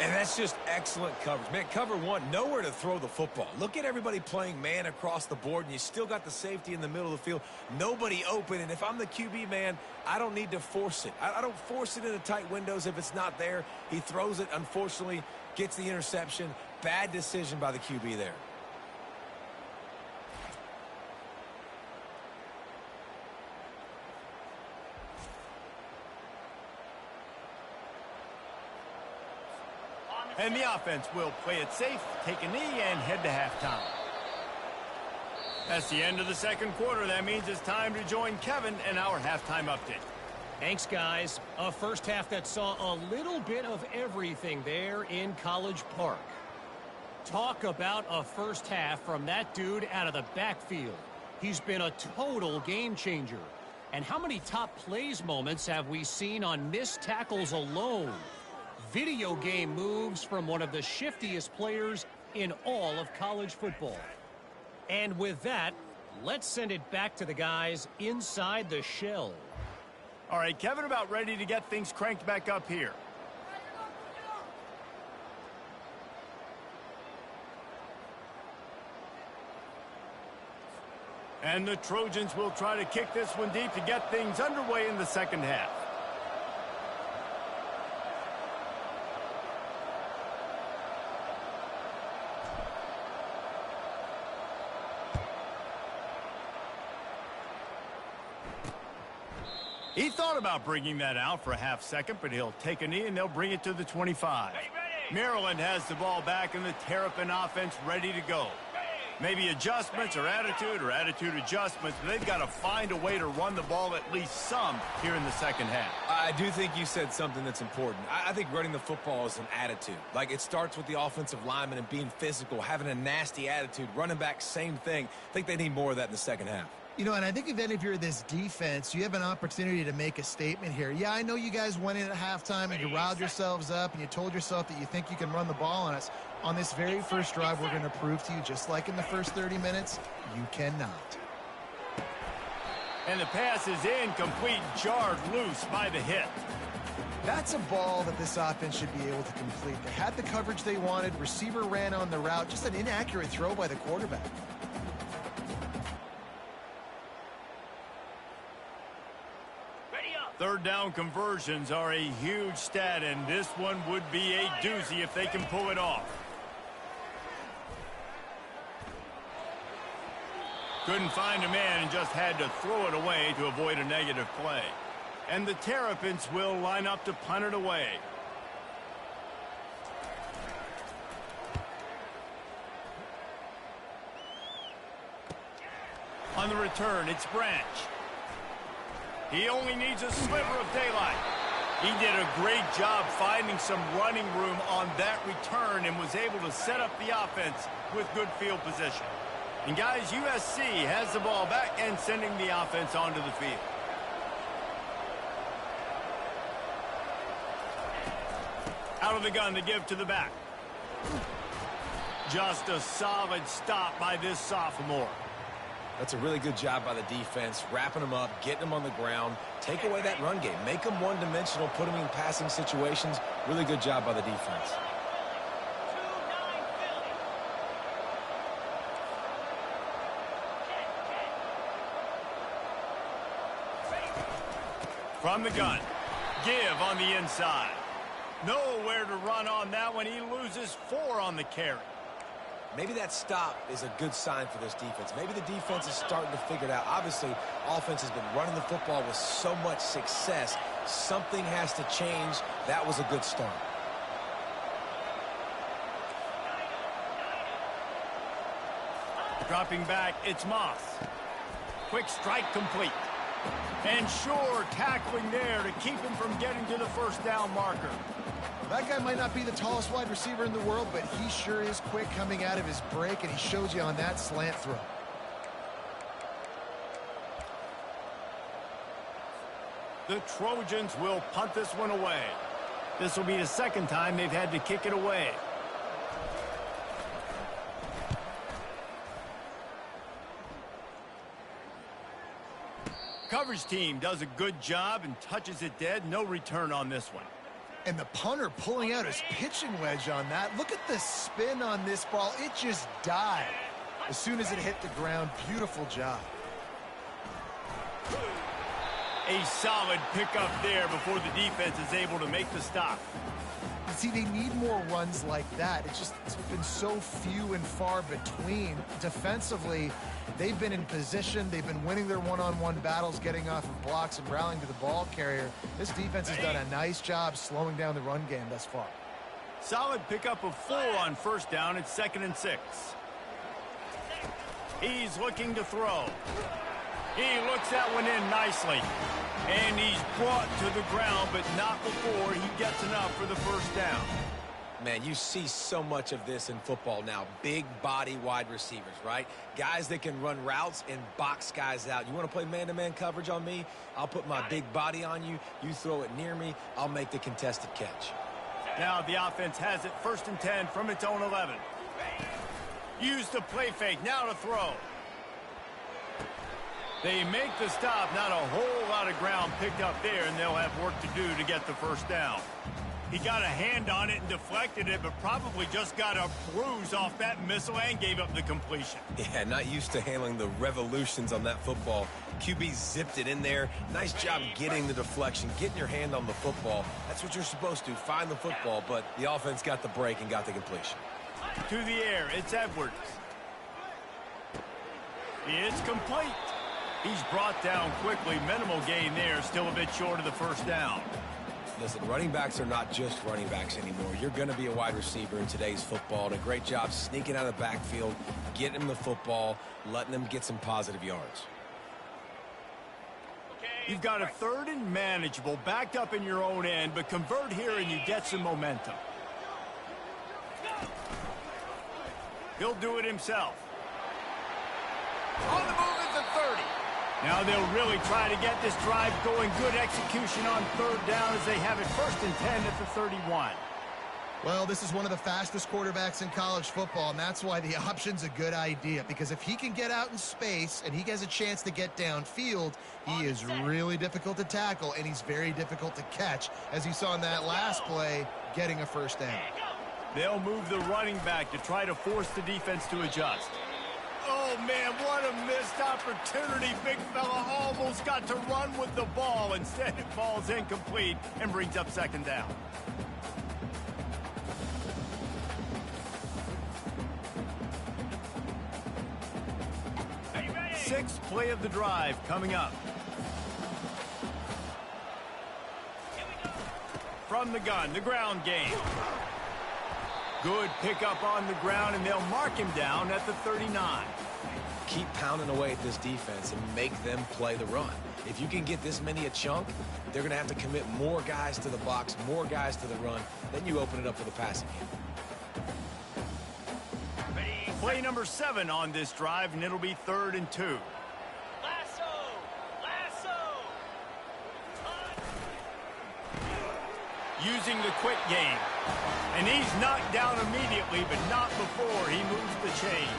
And that's just excellent coverage. Man, cover one, nowhere to throw the football. Look at everybody playing man across the board, and you still got the safety in the middle of the field. Nobody open, and if I'm the QB, man, I don't need to force it. I don't force it into tight windows if it's not there. He throws it, unfortunately, gets the interception. Bad decision by the QB there. And the offense will play it safe, take a knee, and head to halftime. That's the end of the 2nd quarter. That means it's time to join Kevin in our halftime update. Thanks, guys. A first half that saw a little bit of everything there in College Park. Talk about a first half from that dude out of the backfield. He's been a total game changer. And how many top plays moments have we seen on missed tackles alone? Video game moves from one of the shiftiest players in all of college football. And with that, Let's send it back to the guys inside the shell. All right, Kevin, about ready to get things cranked back up here. And the Trojans will try to kick this one deep to get things underway in the second half. He thought about bringing that out for a half second, but he'll take a knee and they'll bring it to the 25. Maryland has the ball back and the Terrapin offense ready to go. Maybe adjustments or attitude adjustments, but they've got to find a way to run the ball at least some here in the second half. I do think you said something that's important. I think running the football is an attitude. Like, it starts with the offensive lineman and being physical, having a nasty attitude. Running back, same thing. I think they need more of that in the second half. You know, and I think if you're this defense, you have an opportunity to make a statement here. Yeah, I know you guys went in at halftime and you riled yourselves up and you told yourself that you think you can run the ball on us. On this very first drive, we're going to prove to you, just like in the first 30 minutes, you cannot. And the pass is incomplete, jarred loose by the hit. That's a ball that this offense should be able to complete. They had the coverage they wanted. Receiver ran on the route. Just an inaccurate throw by the quarterback. Third down conversions are a huge stat, and this one would be a doozy if they can pull it off. Couldn't find a man and just had to throw it away to avoid a negative play. And the Terrapins will line up to punt it away. On the return, it's Branch. He only needs a sliver of daylight. He did a great job finding some running room on that return and was able to set up the offense with good field position. And guys, USC has the ball back and sending the offense onto the field. Out of the gun to give to the back. Just a solid stop by this sophomore. That's a really good job by the defense, wrapping them up, getting them on the ground, take away that run game, make them one-dimensional, put them in passing situations. Really good job by the defense. From the gun, give on the inside. Nowhere to run on that one. He loses 4 on the carry. Maybe that stop is a good sign for this defense. Maybe the defense is starting to figure it out. Obviously, offense has been running the football with so much success. Something has to change. That was a good start. Dropping back, it's Moss. Quick strike complete. And sure, tackling there to keep him from getting to the first down marker. That guy might not be the tallest wide receiver in the world, but he sure is quick coming out of his break, and he shows you on that slant throw. The Trojans will punt this one away. This will be the second time they've had to kick it away. Coverage team does a good job and touches it dead. No return on this one. And the punter pulling out his pitching wedge on that. Look at the spin on this ball. It just died as soon as it hit the ground. Beautiful job. A solid pickup there before the defense is able to make the stop. See, they need more runs like that. It's been so few and far between. Defensively, they've been in position. They've been winning their one-on-one battles, getting off of blocks and rallying to the ball carrier. This defense has done a nice job slowing down the run game thus far. Solid pickup of 4 on first down. It's 2nd and 6. He's looking to throw. He looks that one in nicely. And he's brought to the ground, but not before he gets enough for the first down. Man, you see so much of this in football now. Big body wide receivers, right? Guys that can run routes and box guys out. You want to play man-to-man coverage on me? I'll put my big body on you. You throw it near me, I'll make the contested catch. Now the offense has it 1st and 10 from its own 11. Use the play fake, now to throw. They make the stop. Not a whole lot of ground picked up there, and they'll have work to do to get the first down. He got a hand on it and deflected it, but probably just got a bruise off that missile and gave up the completion. Yeah, not used to handling the revolutions on that football. QB zipped it in there. Nice job getting the deflection, getting your hand on the football. That's what you're supposed to, find the football, but the offense got the break and got the completion. To the air, it's Edwards. It's complete. He's brought down quickly. Minimal gain there, still a bit short of the first down. Listen, running backs are not just running backs anymore. You're going to be a wide receiver in today's football. And a great job sneaking out of the backfield, getting him the football, letting him get some positive yards. You've got a third and manageable, backed up in your own end, but convert here and you get some momentum. He'll do it himself. On the move at the 30. Now they'll really try to get this drive going. Good execution on third down as they have it 1st and 10 at the 31. Well, this is one of the fastest quarterbacks in college football, and that's why the option's a good idea. Because if he can get out in space and he has a chance to get downfield, he is really difficult to tackle, and he's very difficult to catch, as you saw in that last play, getting a first down. They'll move the running back to try to force the defense to adjust. Oh, man, what a missed opportunity. Big fella almost got to run with the ball. Instead, it falls incomplete and brings up 2nd down. Sixth play of the drive coming up. From the gun, the ground game. Good pickup on the ground, and they'll mark him down at the 39. Keep pounding away at this defense and make them play the run. If you can get this many a chunk, they're going to have to commit more guys to the box, more guys to the run. Then you open it up for the passing game. Play number 7 on this drive, and it'll be 3rd and 2. Lasso! Using the quick game. And he's knocked down immediately, but not before he moves the chains.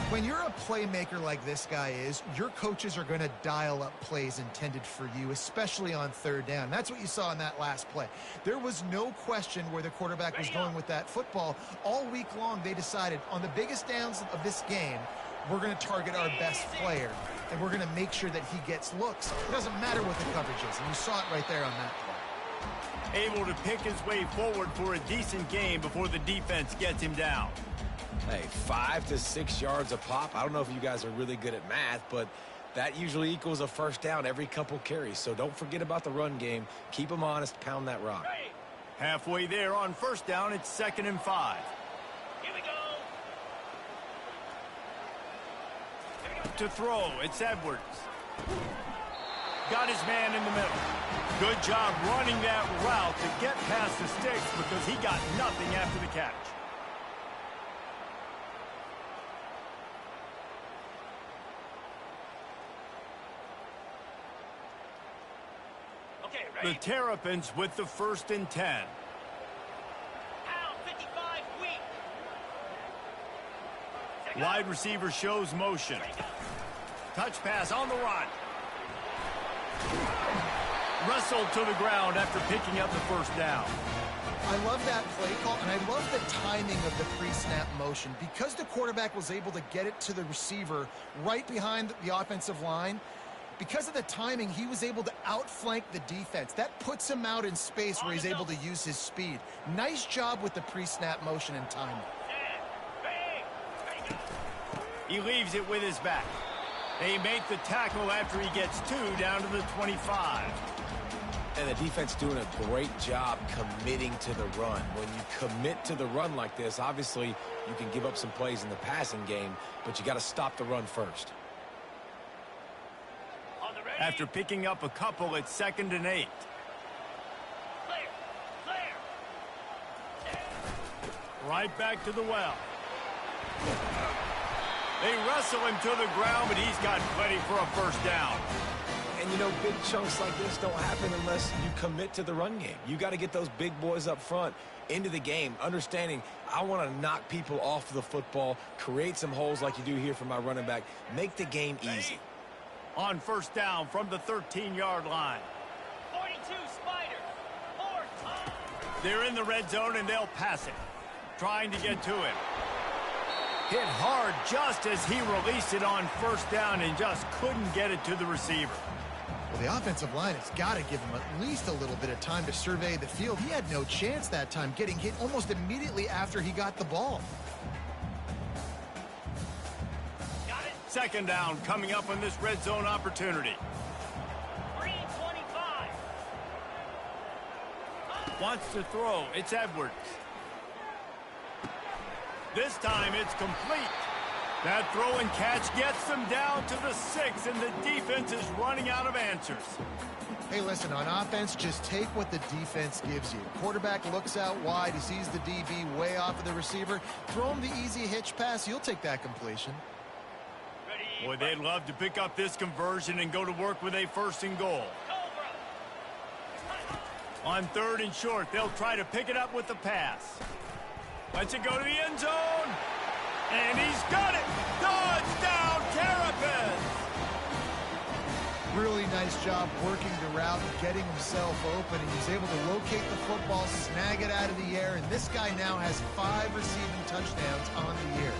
When you're a playmaker like this guy is, your coaches are going to dial up plays intended for you, especially on 3rd down. That's what you saw in that last play. There was no question where the quarterback was going with that football. All week long, they decided on the biggest downs of this game, we're going to target our best player, and we're going to make sure that he gets looks. It doesn't matter what the coverage is, and you saw it right there on that play. Able to pick his way forward for a decent game before the defense gets him down. Hey, 5 to 6 yards a pop. I don't know if you guys are really good at math, but that usually equals a first down every couple carries. So don't forget about the run game. Keep them honest. Pound that rock. Halfway there on 1st down, it's 2nd and 5. Here we go! To throw, it's Edwards. Got his man in the middle. Good job running that route to get past the sticks because he got nothing after the catch. Okay, The ready? Terrapins with the 1st and 10. Pound 55 weak. Wide receiver shows motion. Touch pass on the run. Wrestled to the ground after picking up the first down. I love that play call, and I love the timing of the pre-snap motion. Because the quarterback was able to get it to the receiver right behind the offensive line, because of the timing, he was able to outflank the defense. That puts him out in space where he's able to use his speed. Nice job with the pre-snap motion and timing. He leaves it with his back. They make the tackle after he gets 2 down to the 25. And the defense doing a great job committing to the run. When you commit to the run like this, obviously you can give up some plays in the passing game, but you got to stop the run first. After picking up a couple, it's 2nd and 8. Right back to the well. They wrestle him to the ground, but he's got plenty for a first down. And, you know, big chunks like this don't happen unless you commit to the run game. You got to get those big boys up front into the game, understanding I want to knock people off the football, create some holes like you do here for my running back, make the game easy. On first down from the 13-yard line. 42 Spiders. 4 times. They're in the red zone, and they'll pass it. Trying to get to him. Hit hard just as he released it on first down and just couldn't get it to the receiver. Well, the offensive line has got to give him at least a little bit of time to survey the field. He had no chance that time, getting hit almost immediately after he got the ball. Got it. Second down coming up on this red zone opportunity. 325. Wants to throw. It's Edwards. This time it's complete. That throw and catch gets them down to the 6, and the defense is running out of answers. Hey, listen, on offense, just take what the defense gives you. Quarterback looks out wide. He sees the DB way off of the receiver. Throw him the easy hitch pass. You'll take that completion. Ready. Boy, they'd love to pick up this conversion and go to work with a 1st and goal. On 3rd and short, they'll try to pick it up with the pass. Lets it go to the end zone. And he's got it! Touchdown, Terps! Really nice job working the route and getting himself open. And he's able to locate the football, snag it out of the air, and this guy now has 5 receiving touchdowns on the year.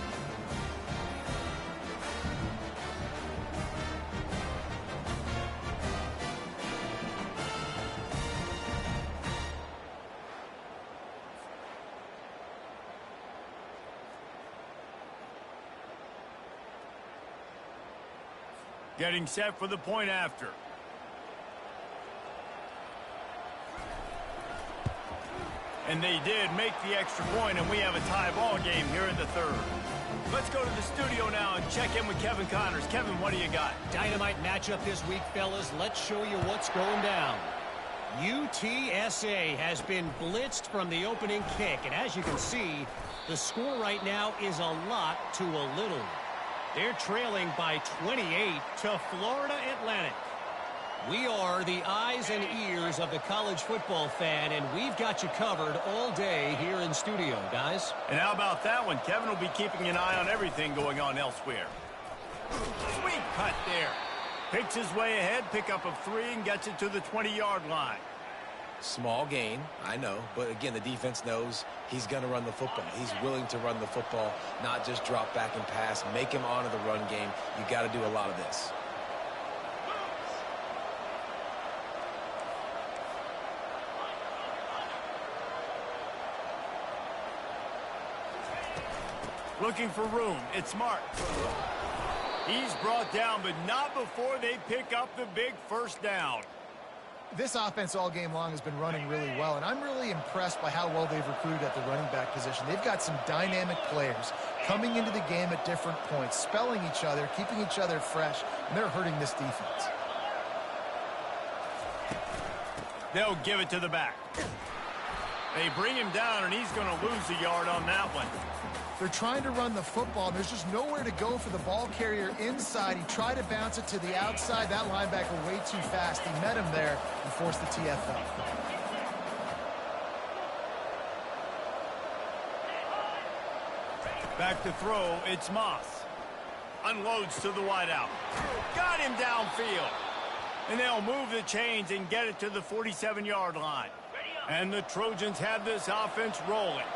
Getting set for the point after. And they did make the extra point, and we have a tie ball game here in the 3rd. Let's go to the studio now and check in with Kevin Connors. Kevin, what do you got? Dynamite matchup this week, fellas. Let's show you what's going down. UTSA has been blitzed from the opening kick, and as you can see, the score right now is a lot to a little. They're trailing by 28 to Florida Atlantic. We are the eyes and ears of the college football fan, and we've got you covered all day here in studio, guys. And how about that one? Kevin will be keeping an eye on everything going on elsewhere. Sweet cut there. Picks his way ahead, pickup of 3, and gets it to the 20-yard line. Small gain, I know, but again, the defense knows he's going to run the football. He's willing to run the football, not just drop back and pass, make him honor the run game. You got to do a lot of this. Looking for room. It's Marks. He's brought down, but not before they pick up the big 1st down. This offense all game long has been running really well, and I'm really impressed by how well they've recruited at the running back position. They've got some dynamic players coming into the game at different points, spelling each other, keeping each other fresh, and they're hurting this defense. They'll give it to the back. They bring him down, and he's going to lose a yard on that one. They're trying to run the football, and there's just nowhere to go for the ball carrier inside. He tried to bounce it to the outside. That linebacker way too fast. He met him there and forced the TFL. Back to throw, it's Moss. Unloads to the wideout. Got him downfield. And they'll move the chains and get it to the 47-yard line. And the Trojans have this offense rolling.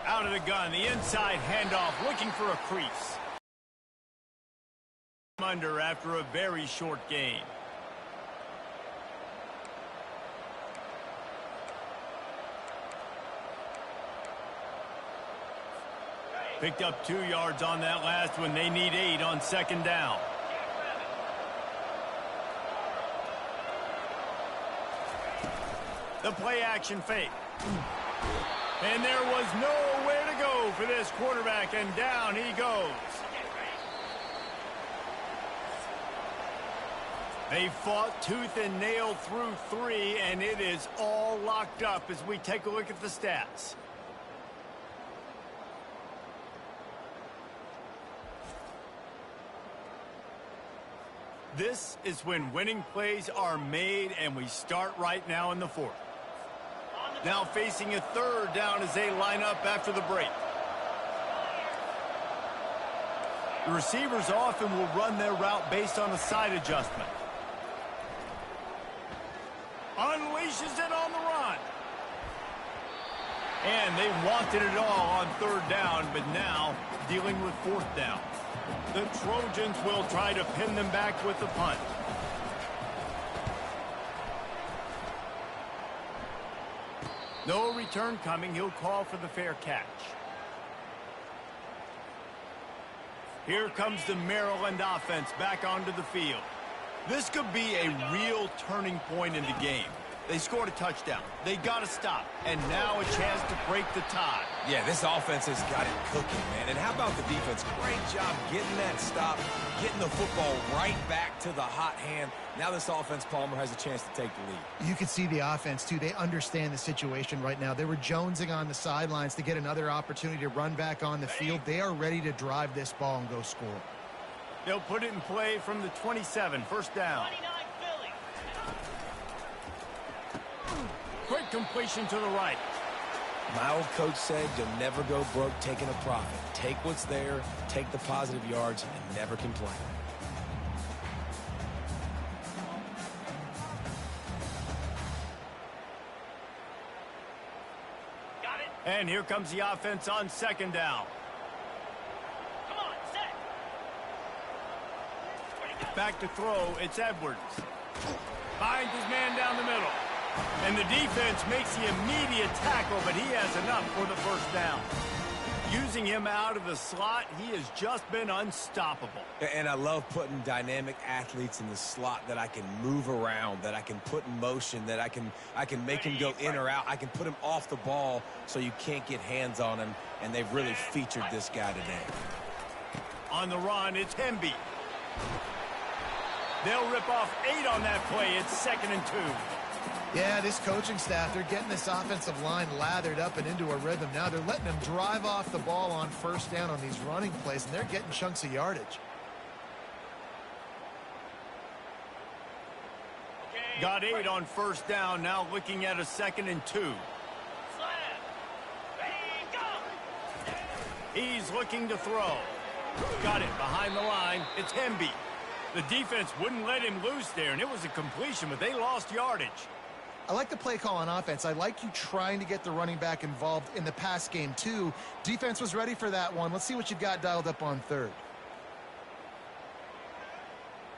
Out of the gun, the inside handoff, looking for a crease. Under after a very short game. Picked up 2 yards on that last one. They need 8 on 2nd down. The play action fake. And there was nowhere to go for this quarterback, and down he goes. They fought tooth and nail through 3, and it is all locked up as we take a look at the stats. This is when winning plays are made, and we start right now in the 4th. Now facing a third down as they line up after the break. The receivers often will run their route based on a side adjustment. Unleashes it on the run. And they wanted it all on third down, but now dealing with fourth down. The Trojans will try to pin them back with the punt. No return coming. He'll call for the fair catch. Here comes the Maryland offense back onto the field. This could be a real turning point in the game. They scored a touchdown. They got to stop. And now a chance to break the tie. Yeah, this offense has got it cooking, man. And how about the defense? Great job getting that stop, getting the football right back to the hot hand. Now this offense, Palmer, has a chance to take the lead. You can see the offense, too. They understand the situation right now. They were jonesing on the sidelines to get another opportunity to run back on the field. They are ready to drive this ball and go score. They'll put it in play from the 27, first down. 29 Philly. Quick completion to the right. My old coach said you'll never go broke taking a profit. Take what's there, take the positive yards, and never complain. Got it. And here comes the offense on second down. Come on, set. Ready, go. Back to throw, it's Edwards. Finds his man down the middle. And the defense makes the immediate tackle, but he has enough for the first down. Using him out of the slot, he has just been unstoppable. And I love putting dynamic athletes in the slot that I can move around, that I can put in motion, that I can make him go in or out. I can put him off the ball so you can't get hands on him, and they've really featured this guy today. On the run, it's Hemby. They'll rip off 8 on that play. It's 2nd and 2. Yeah, this coaching staff, they're getting this offensive line lathered up and into a rhythm. Now they're letting them drive off the ball on first down on these running plays, and they're getting chunks of yardage. Okay. Got 8 on first down, now looking at a 2nd and 2. Slam. Ready, go. He's looking to throw. Got it behind the line. It's Hemby. The defense wouldn't let him loose there, and it was a completion, but they lost yardage. I like the play call on offense. I like you trying to get the running back involved in the pass game, too. Defense was ready for that one. Let's see what you've got dialed up on third.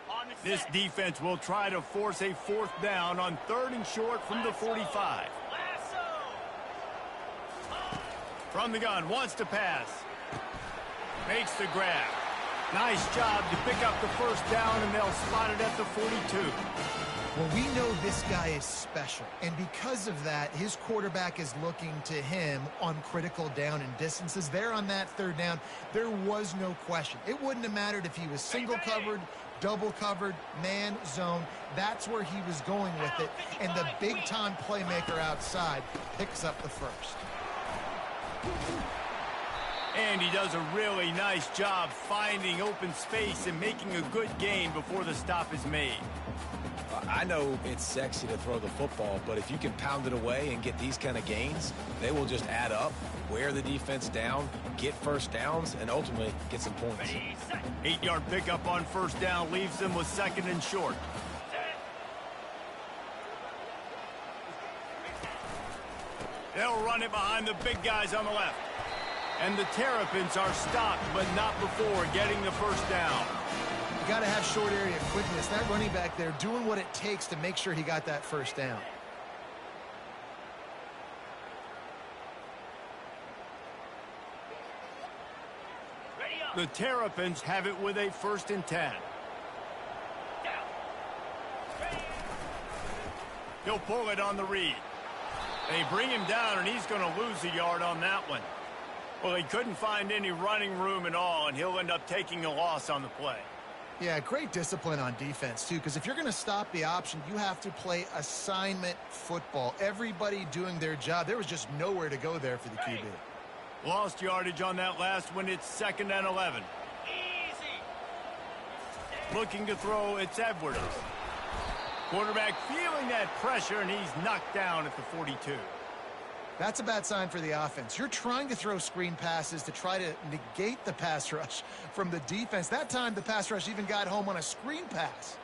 On the This set. defense will try to force a 4th down on 3rd and short from the 45. Lasso. From the gun, wants to pass. Makes the grab. Nice job to pick up the first down, and they'll spot it at the 42. Well, we know this guy is special, and because of that, his quarterback is looking to him on critical down and distances. There on that third down, there was no question. It wouldn't have mattered if he was single covered, double covered, man, zone. That's where he was going with it, and the big-time playmaker outside picks up the first. And he does a really nice job finding open space and making a good gain before the stop is made. I know it's sexy to throw the football, but if you can pound it away and get these kind of gains, they will just add up, wear the defense down, get first downs, and ultimately get some points. Ready, set. 8-yard pickup on first down leaves them with 2nd and short. Set. They'll run it behind the big guys on the left. And the Terrapins are stopped, but not before getting the first down. You got to have short area quickness. That running back there doing what it takes to make sure he got that first down. Ready, up. The Terrapins have it with a 1st and 10. Down. Ready. He'll pull it on the read. They bring him down, and he's going to lose a yard on that one. Well, he couldn't find any running room at all, and he'll end up taking a loss on the play. Yeah, great discipline on defense, too, because if you're going to stop the option, you have to play assignment football. Everybody doing their job. There was just nowhere to go there for the QB. Lost yardage on that last one. It's 2nd and 11. Easy. Looking to throw, it's Edwards. Quarterback feeling that pressure, and he's knocked down at the 42. That's a bad sign for the offense. You're trying to throw screen passes to try to negate the pass rush from the defense. That time, the pass rush even got home on a screen pass.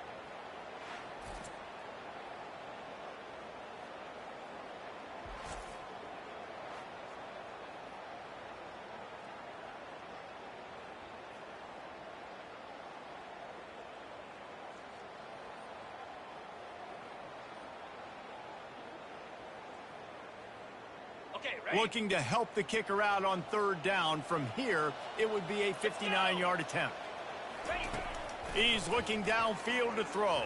Okay, ready? Looking to help the kicker out on third down. From here, it would be a 59-yard attempt. Ready. He's looking downfield to throw.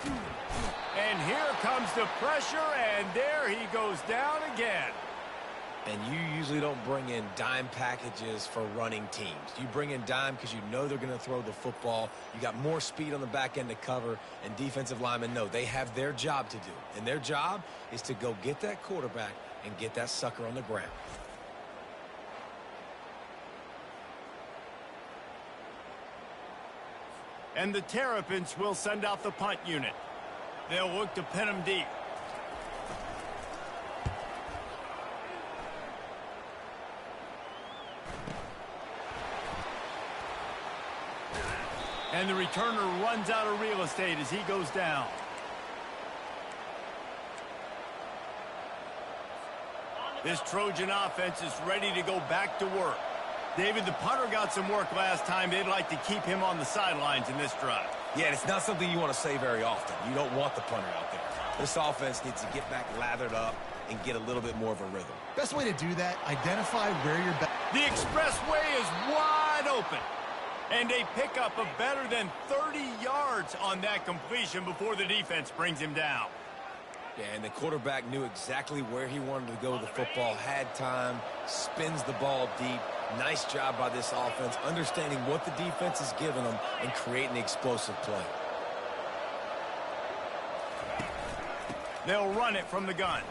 And here comes the pressure, and there he goes down again. And you usually don't bring in dime packages for running teams. You bring in dime because you know they're going to throw the football. You got more speed on the back end to cover, and defensive linemen know they have their job to do. And their job is to go get that quarterback and get that sucker on the ground. And the Terrapins will send out the punt unit. They'll look to pin him deep. And the returner runs out of real estate as he goes down. This Trojan offense is ready to go back to work. David, the punter got some work last time. They'd like to keep him on the sidelines in this drive. Yeah, it's not something you want to say very often. You don't want the punter out there. This offense needs to get back lathered up and get a little bit more of a rhythm. Best way to do that, identify where you're back. The expressway is wide open. And they pick up a better than 30 yards on that completion before the defense brings him down. Yeah, and the quarterback knew exactly where he wanted to go with the football, had time, spins the ball deep. Nice job by this offense, understanding what the defense is giving them and creating the explosive play. They'll run it from the gun.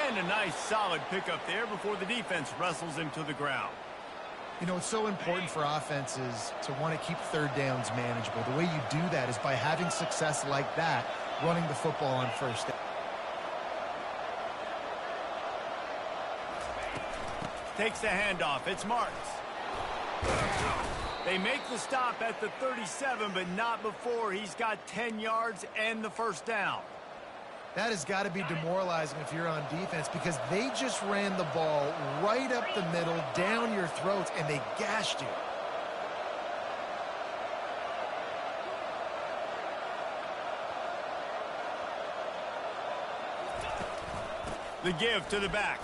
And a nice solid pickup there before the defense wrestles him to the ground. You know, it's so important for offenses to want to keep third downs manageable. The way you do that is by having success like that, running the football on first down. Takes the handoff. It's Marks. They make the stop at the 37, but not before he's got 10 yards and the first down. That has got to be demoralizing if you're on defense because they just ran the ball right up the middle, down your throats, and they gashed you. The give to the back.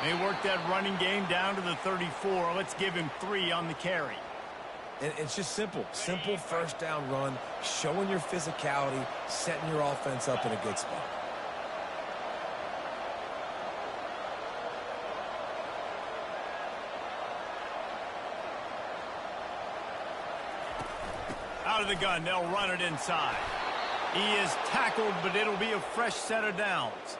They work that running game down to the 34. Let's give him 3 on the carry. And it's just simple. Simple first down run, showing your physicality, setting your offense up in a good spot. Out of the gun, they'll run it inside. He is tackled, but it'll be a fresh set of downs.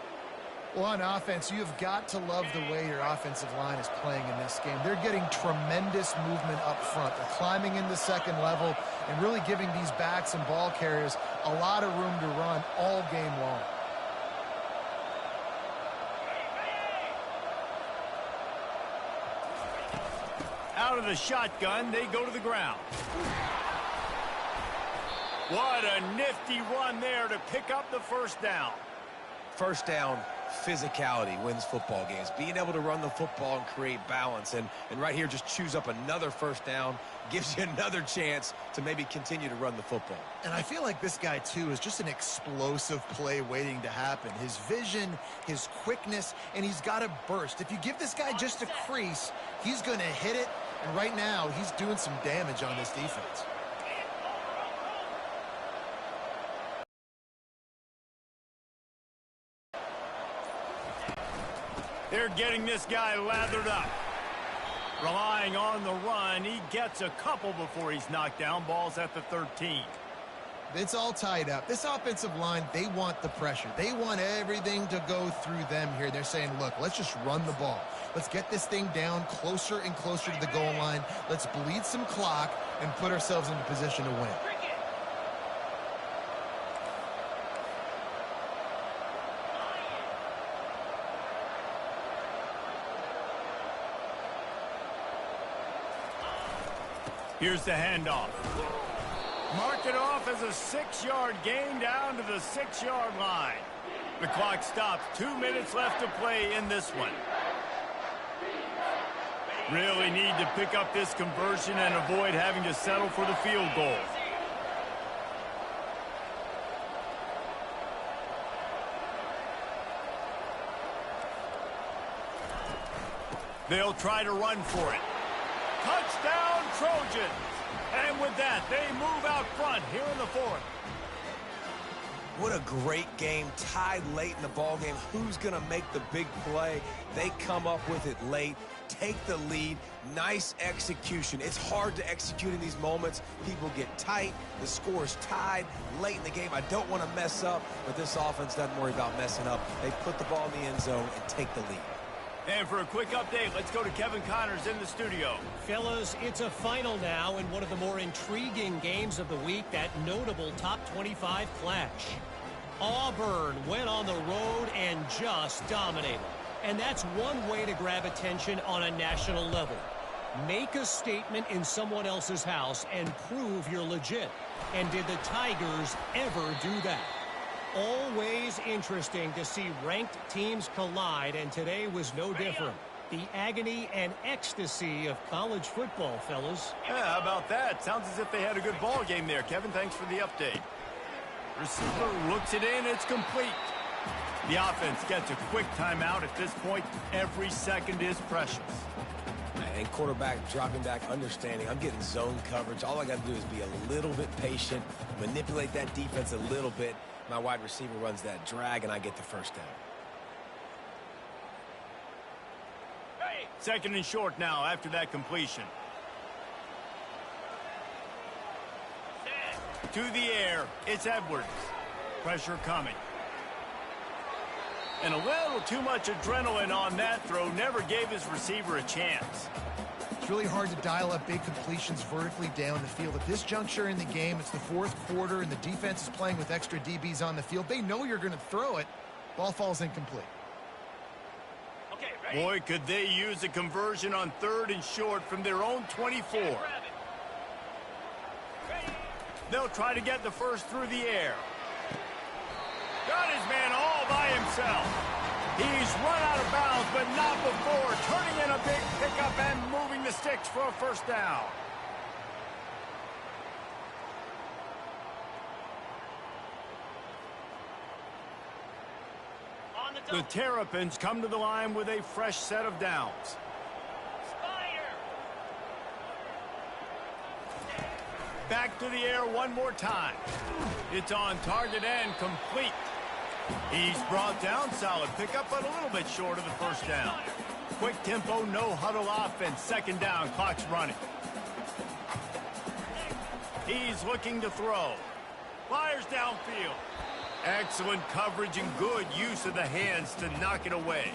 Well, on offense, you have got to love the way your offensive line is playing in this game. They're getting tremendous movement up front. They're climbing in the second level and really giving these backs and ball carriers a lot of room to run all game long. Out of the shotgun, they go to the ground. What a nifty run there to pick up the first down. First down, physicality wins football games. Being able to run the football and create balance. And right here, just choose up another first down, gives you another chance to maybe continue to run the football. And I feel like this guy, too, is just an explosive play waiting to happen. His vision, his quickness, and he's got a burst. If you give this guy just a crease, he's going to hit it. And right now, he's doing some damage on this defense. They're getting this guy lathered up. Relying on the run, he gets a couple before he's knocked down. Ball's at the 13. It's all tied up. This offensive line, they want the pressure. They want everything to go through them here. They're saying, look, let's just run the ball. Let's get this thing down closer and closer to the goal line. Let's bleed some clock and put ourselves into position to win. Here's the handoff. Mark it off as a 6-yard gain down to the 6-yard line. The clock stops. 2 minutes left to play in this one. Really need to pick up this conversion and avoid having to settle for the field goal. They'll try to run for it. Touchdown, Trojans! And with that, they move out front here in the fourth. What a great game, tied late in the ball game. Who's going to make the big play? They come up with it late, take the lead. Nice execution. It's hard to execute in these moments. People get tight. The score is tied late in the game. I don't want to mess up, but this offense doesn't worry about messing up. They put the ball in the end zone and take the lead. And for a quick update, let's go to Kevin Connors in the studio. Fellas, it's a final now in one of the more intriguing games of the week, that notable top 25 clash. Auburn went on the road and just dominated. And that's one way to grab attention on a national level. Make a statement in someone else's house and prove you're legit. And did the Tigers ever do that? Always interesting to see ranked teams collide, and today was no different. The agony and ecstasy of college football, fellas. Yeah, how about that? Sounds as if they had a good ball game there. Kevin, thanks for the update. Receiver looks it in. It's complete. The offense gets a quick timeout. At this point, every second is precious. And quarterback dropping back, understanding I'm getting zone coverage. All I got to do is be a little bit patient, manipulate that defense a little bit. My wide receiver runs that drag, and I get the first down. Second and short now after that completion. To the air, it's Edwards. Pressure coming. And a little too much adrenaline on that throw. Never gave his receiver a chance. It's really hard to dial up big completions vertically down the field. At this juncture in the game, it's the fourth quarter, and the defense is playing with extra DBs on the field. They know you're going to throw it. Ball falls incomplete. Okay, ready? Boy, could they use a conversion on third and short from their own 24. They'll try to get the first through the air. Got his man all by himself. He's run out of bounds, but not before. Turning in a big pickup and moving the sticks for a first down. On the The double. Terrapins come to the line with a fresh set of downs. Fire. Back to the air one more time. It's on target and complete. He's brought down, solid pickup, but a little bit short of the first down. Quick tempo, no huddle offense. Second down, clock's running. He's looking to throw. Fires downfield. Excellent coverage and good use of the hands to knock it away.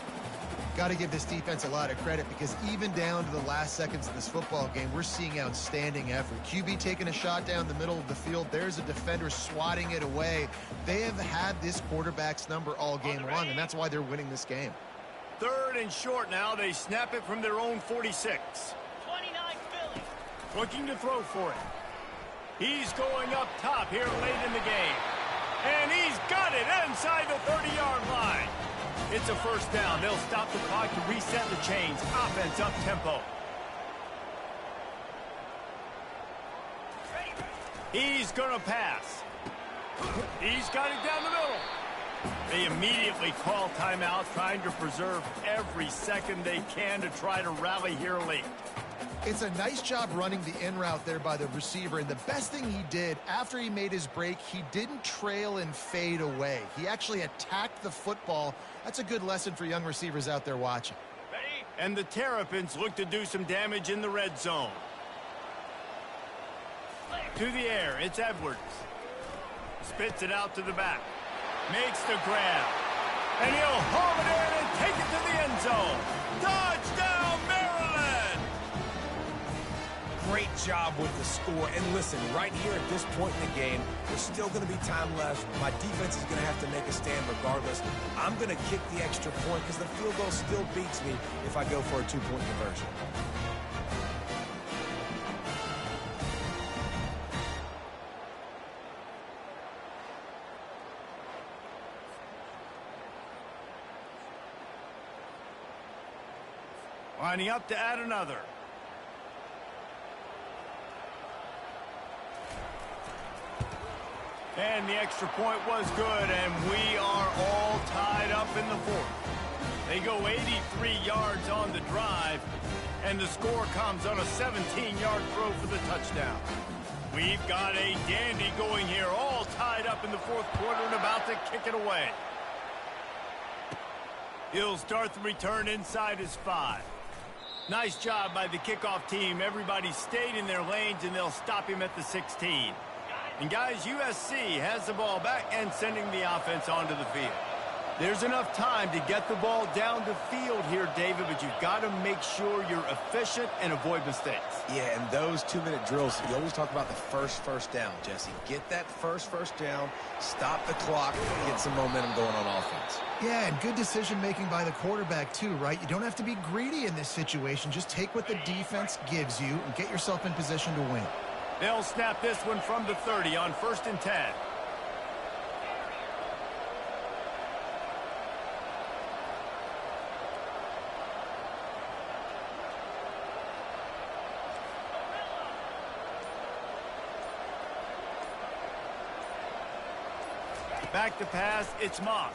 Got to give this defense a lot of credit, because even down to the last seconds of this football game, we're seeing outstanding effort. QB taking a shot down the middle of the field. There's a defender swatting it away. They have had this quarterback's number all game long, and that's why they're winning this game. Third and short now. They snap it from their own 46. 29 Philly. Looking to throw for it. He's going up top here late in the game. And he's got it inside the 30-yard line. It's a first down. They'll stop the clock to reset the chains. Offense up tempo. He's going to pass. He's got it down the middle. They immediately call timeout, trying to preserve every second they can to try to rally here late. It's a nice job running the in route there by the receiver, and the best thing he did after he made his break, he didn't trail and fade away. He actually attacked the football. That's a good lesson for young receivers out there watching. Ready? And the Terrapins look to do some damage in the red zone. To the air, it's Edwards. Spits it out to the back. Makes the grab. And he'll haul it in and take it to the end zone. Touchdown, Maryland! Great job with the score. And listen, right here at this point in the game, there's still going to be time left. My defense is going to have to make a stand regardless. I'm going to kick the extra point because the field goal still beats me if I go for a two-point conversion. Lining up to add another. And the extra point was good, and we are all tied up in the fourth. They go 83 yards on the drive, and the score comes on a 17-yard throw for the touchdown. We've got a dandy going here, all tied up in the fourth quarter and about to kick it away. He'll start the return inside his 5. Nice job by the kickoff team. Everybody stayed in their lanes, and they'll stop him at the 16. And guys, USC has the ball back and sending the offense onto the field. There's enough time to get the ball down the field here, David, but you've got to make sure you're efficient and avoid mistakes. Yeah, and those 2-minute drills, you always talk about the first down, Jesse. Get that first down, stop the clock, get some momentum going on offense. Yeah, and good decision-making by the quarterback, too, right? You don't have to be greedy in this situation. Just take what the defense gives you and get yourself in position to win. They'll snap this one from the 30 on 1st and 10. Back to pass, it's Moss.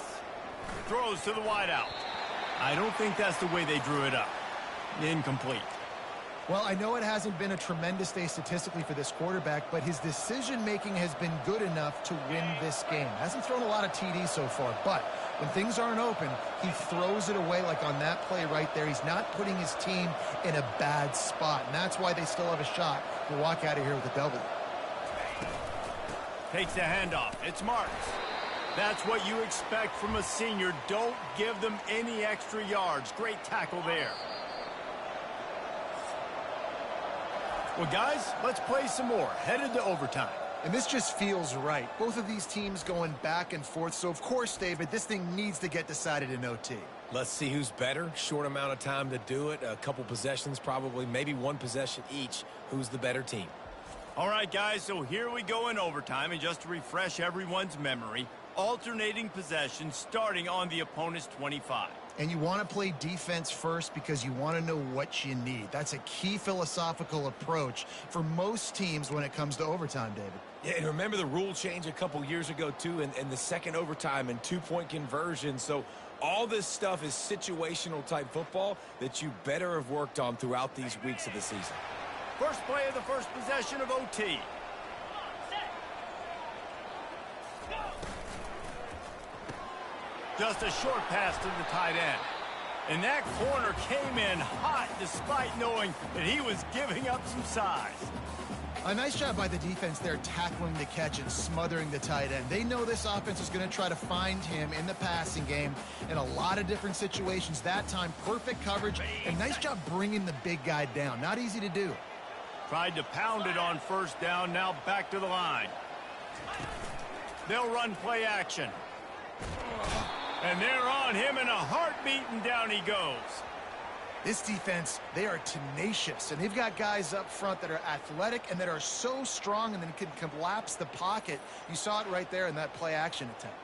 Throws to the wideout. I don't think that's the way they drew it up. Incomplete. Well, I know it hasn't been a tremendous day statistically for this quarterback, but his decision-making has been good enough to win this game. Hasn't thrown a lot of TDs so far, but when things aren't open, he throws it away like on that play right there. He's not putting his team in a bad spot, and that's why they still have a shot to walk out of here with a W. Takes the handoff. It's Marks. That's what you expect from a senior. Don't give them any extra yards. Great tackle there. Well, guys, let's play some more. Headed to overtime. And this just feels right. Both of these teams going back and forth. So, of course, David, this thing needs to get decided in OT. Let's see who's better. Short amount of time to do it. A couple possessions probably, maybe one possession each. Who's the better team? All right, guys, so here we go in overtime. And just to refresh everyone's memory, alternating possessions starting on the opponent's 25. And you want to play defense first because you want to know what you need. That's a key philosophical approach for most teams when it comes to overtime, David. Yeah, and remember the rule change a couple years ago, too, and the second overtime and two-point conversion. So all this stuff is situational type football that you better have worked on throughout these weeks of the season. First play of the first possession of OT. Just a short pass to the tight end. And that corner came in hot despite knowing that he was giving up some size. A nice job by the defense there tackling the catch and smothering the tight end. They know this offense is going to try to find him in the passing game in a lot of different situations. That time, perfect coverage and nice job bringing the big guy down. Not easy to do. Tried to pound it on first down, now back to the line. They'll run play action. And they're on him in a heartbeat, and down he goes. This defense, they are tenacious, and they've got guys up front that are athletic and that are so strong and then can collapse the pocket. You saw it right there in that play action attempt.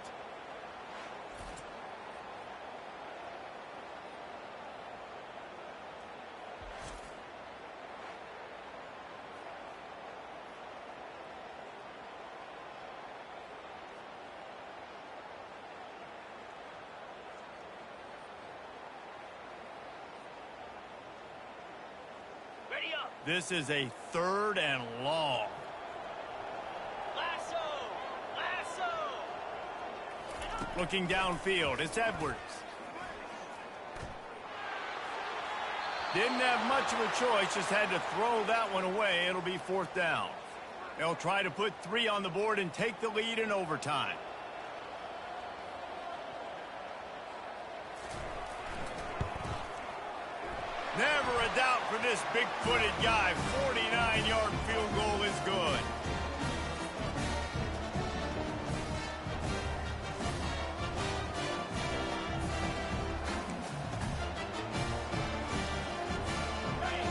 This is a 3rd and long. Lasso! Lasso! Looking downfield, it's Edwards. Didn't have much of a choice, just had to throw that one away. It'll be 4th down. They'll try to put 3 on the board and take the lead in overtime. Never a doubt for this big-footed guy. 49-yard field goal is good.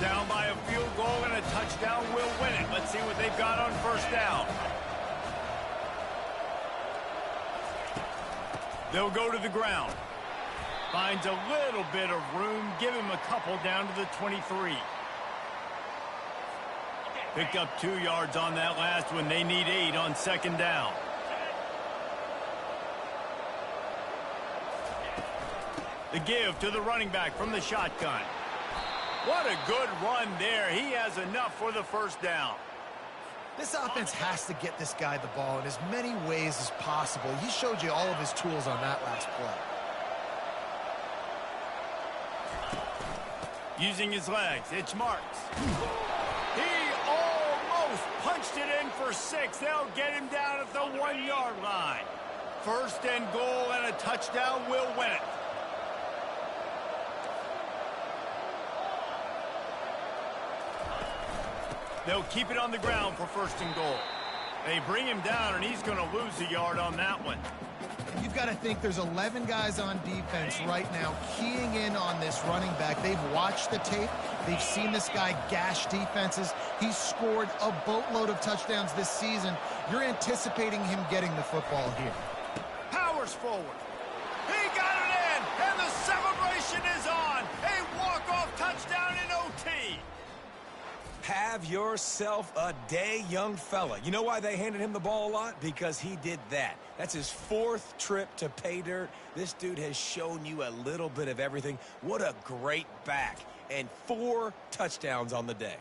Down by a field goal and a touchdown will win it. Let's see what they've got on first down. They'll go to the ground. Finds a little bit of room. Give him a couple down to the 23. Picked up 2 yards on that last one. They need 8 on second down. The give to the running back from the shotgun. What a good run there. He has enough for the first down. This offense has to get this guy the ball in as many ways as possible. He showed you all of his tools on that last play. Using his legs, it's Marks. He almost punched it in for 6. They'll get him down at the 1-yard line. First and goal and a touchdown will win it. They'll keep it on the ground for first and goal. They bring him down, and he's going to lose a yard on that one. You've got to think there's 11 guys on defense right now keying in on this running back. They've watched the tape. They've seen this guy gash defenses. He's scored a boatload of touchdowns this season. You're anticipating him getting the football here. Powers forward. He got it in, and the celebration is on. A walk-off touchdown in OT. Have yourself a day, young fella. You know why they handed him the ball a lot? Because he did that. That's his 4th trip to pay dirt. This dude has shown you a little bit of everything. What a great back. And 4 touchdowns on the day.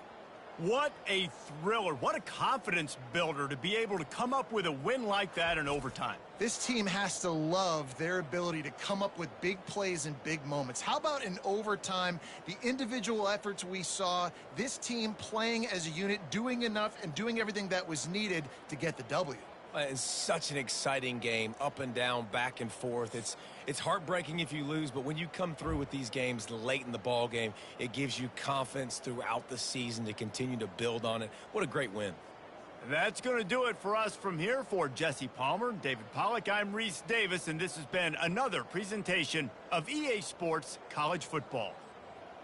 What a thriller. What a confidence builder to be able to come up with a win like that in overtime. This team has to love their ability to come up with big plays and big moments. How about in overtime, the individual efforts we saw, this team playing as a unit, doing enough and doing everything that was needed to get the W. It's such an exciting game, up and down, back and forth. It's heartbreaking if you lose, but when you come through with these games late in the ball game, it gives you confidence throughout the season to continue to build on it. What a great win. That's going to do it for us from here. For Jesse Palmer, David Pollack, I'm Reese Davis, and this has been another presentation of EA Sports College Football.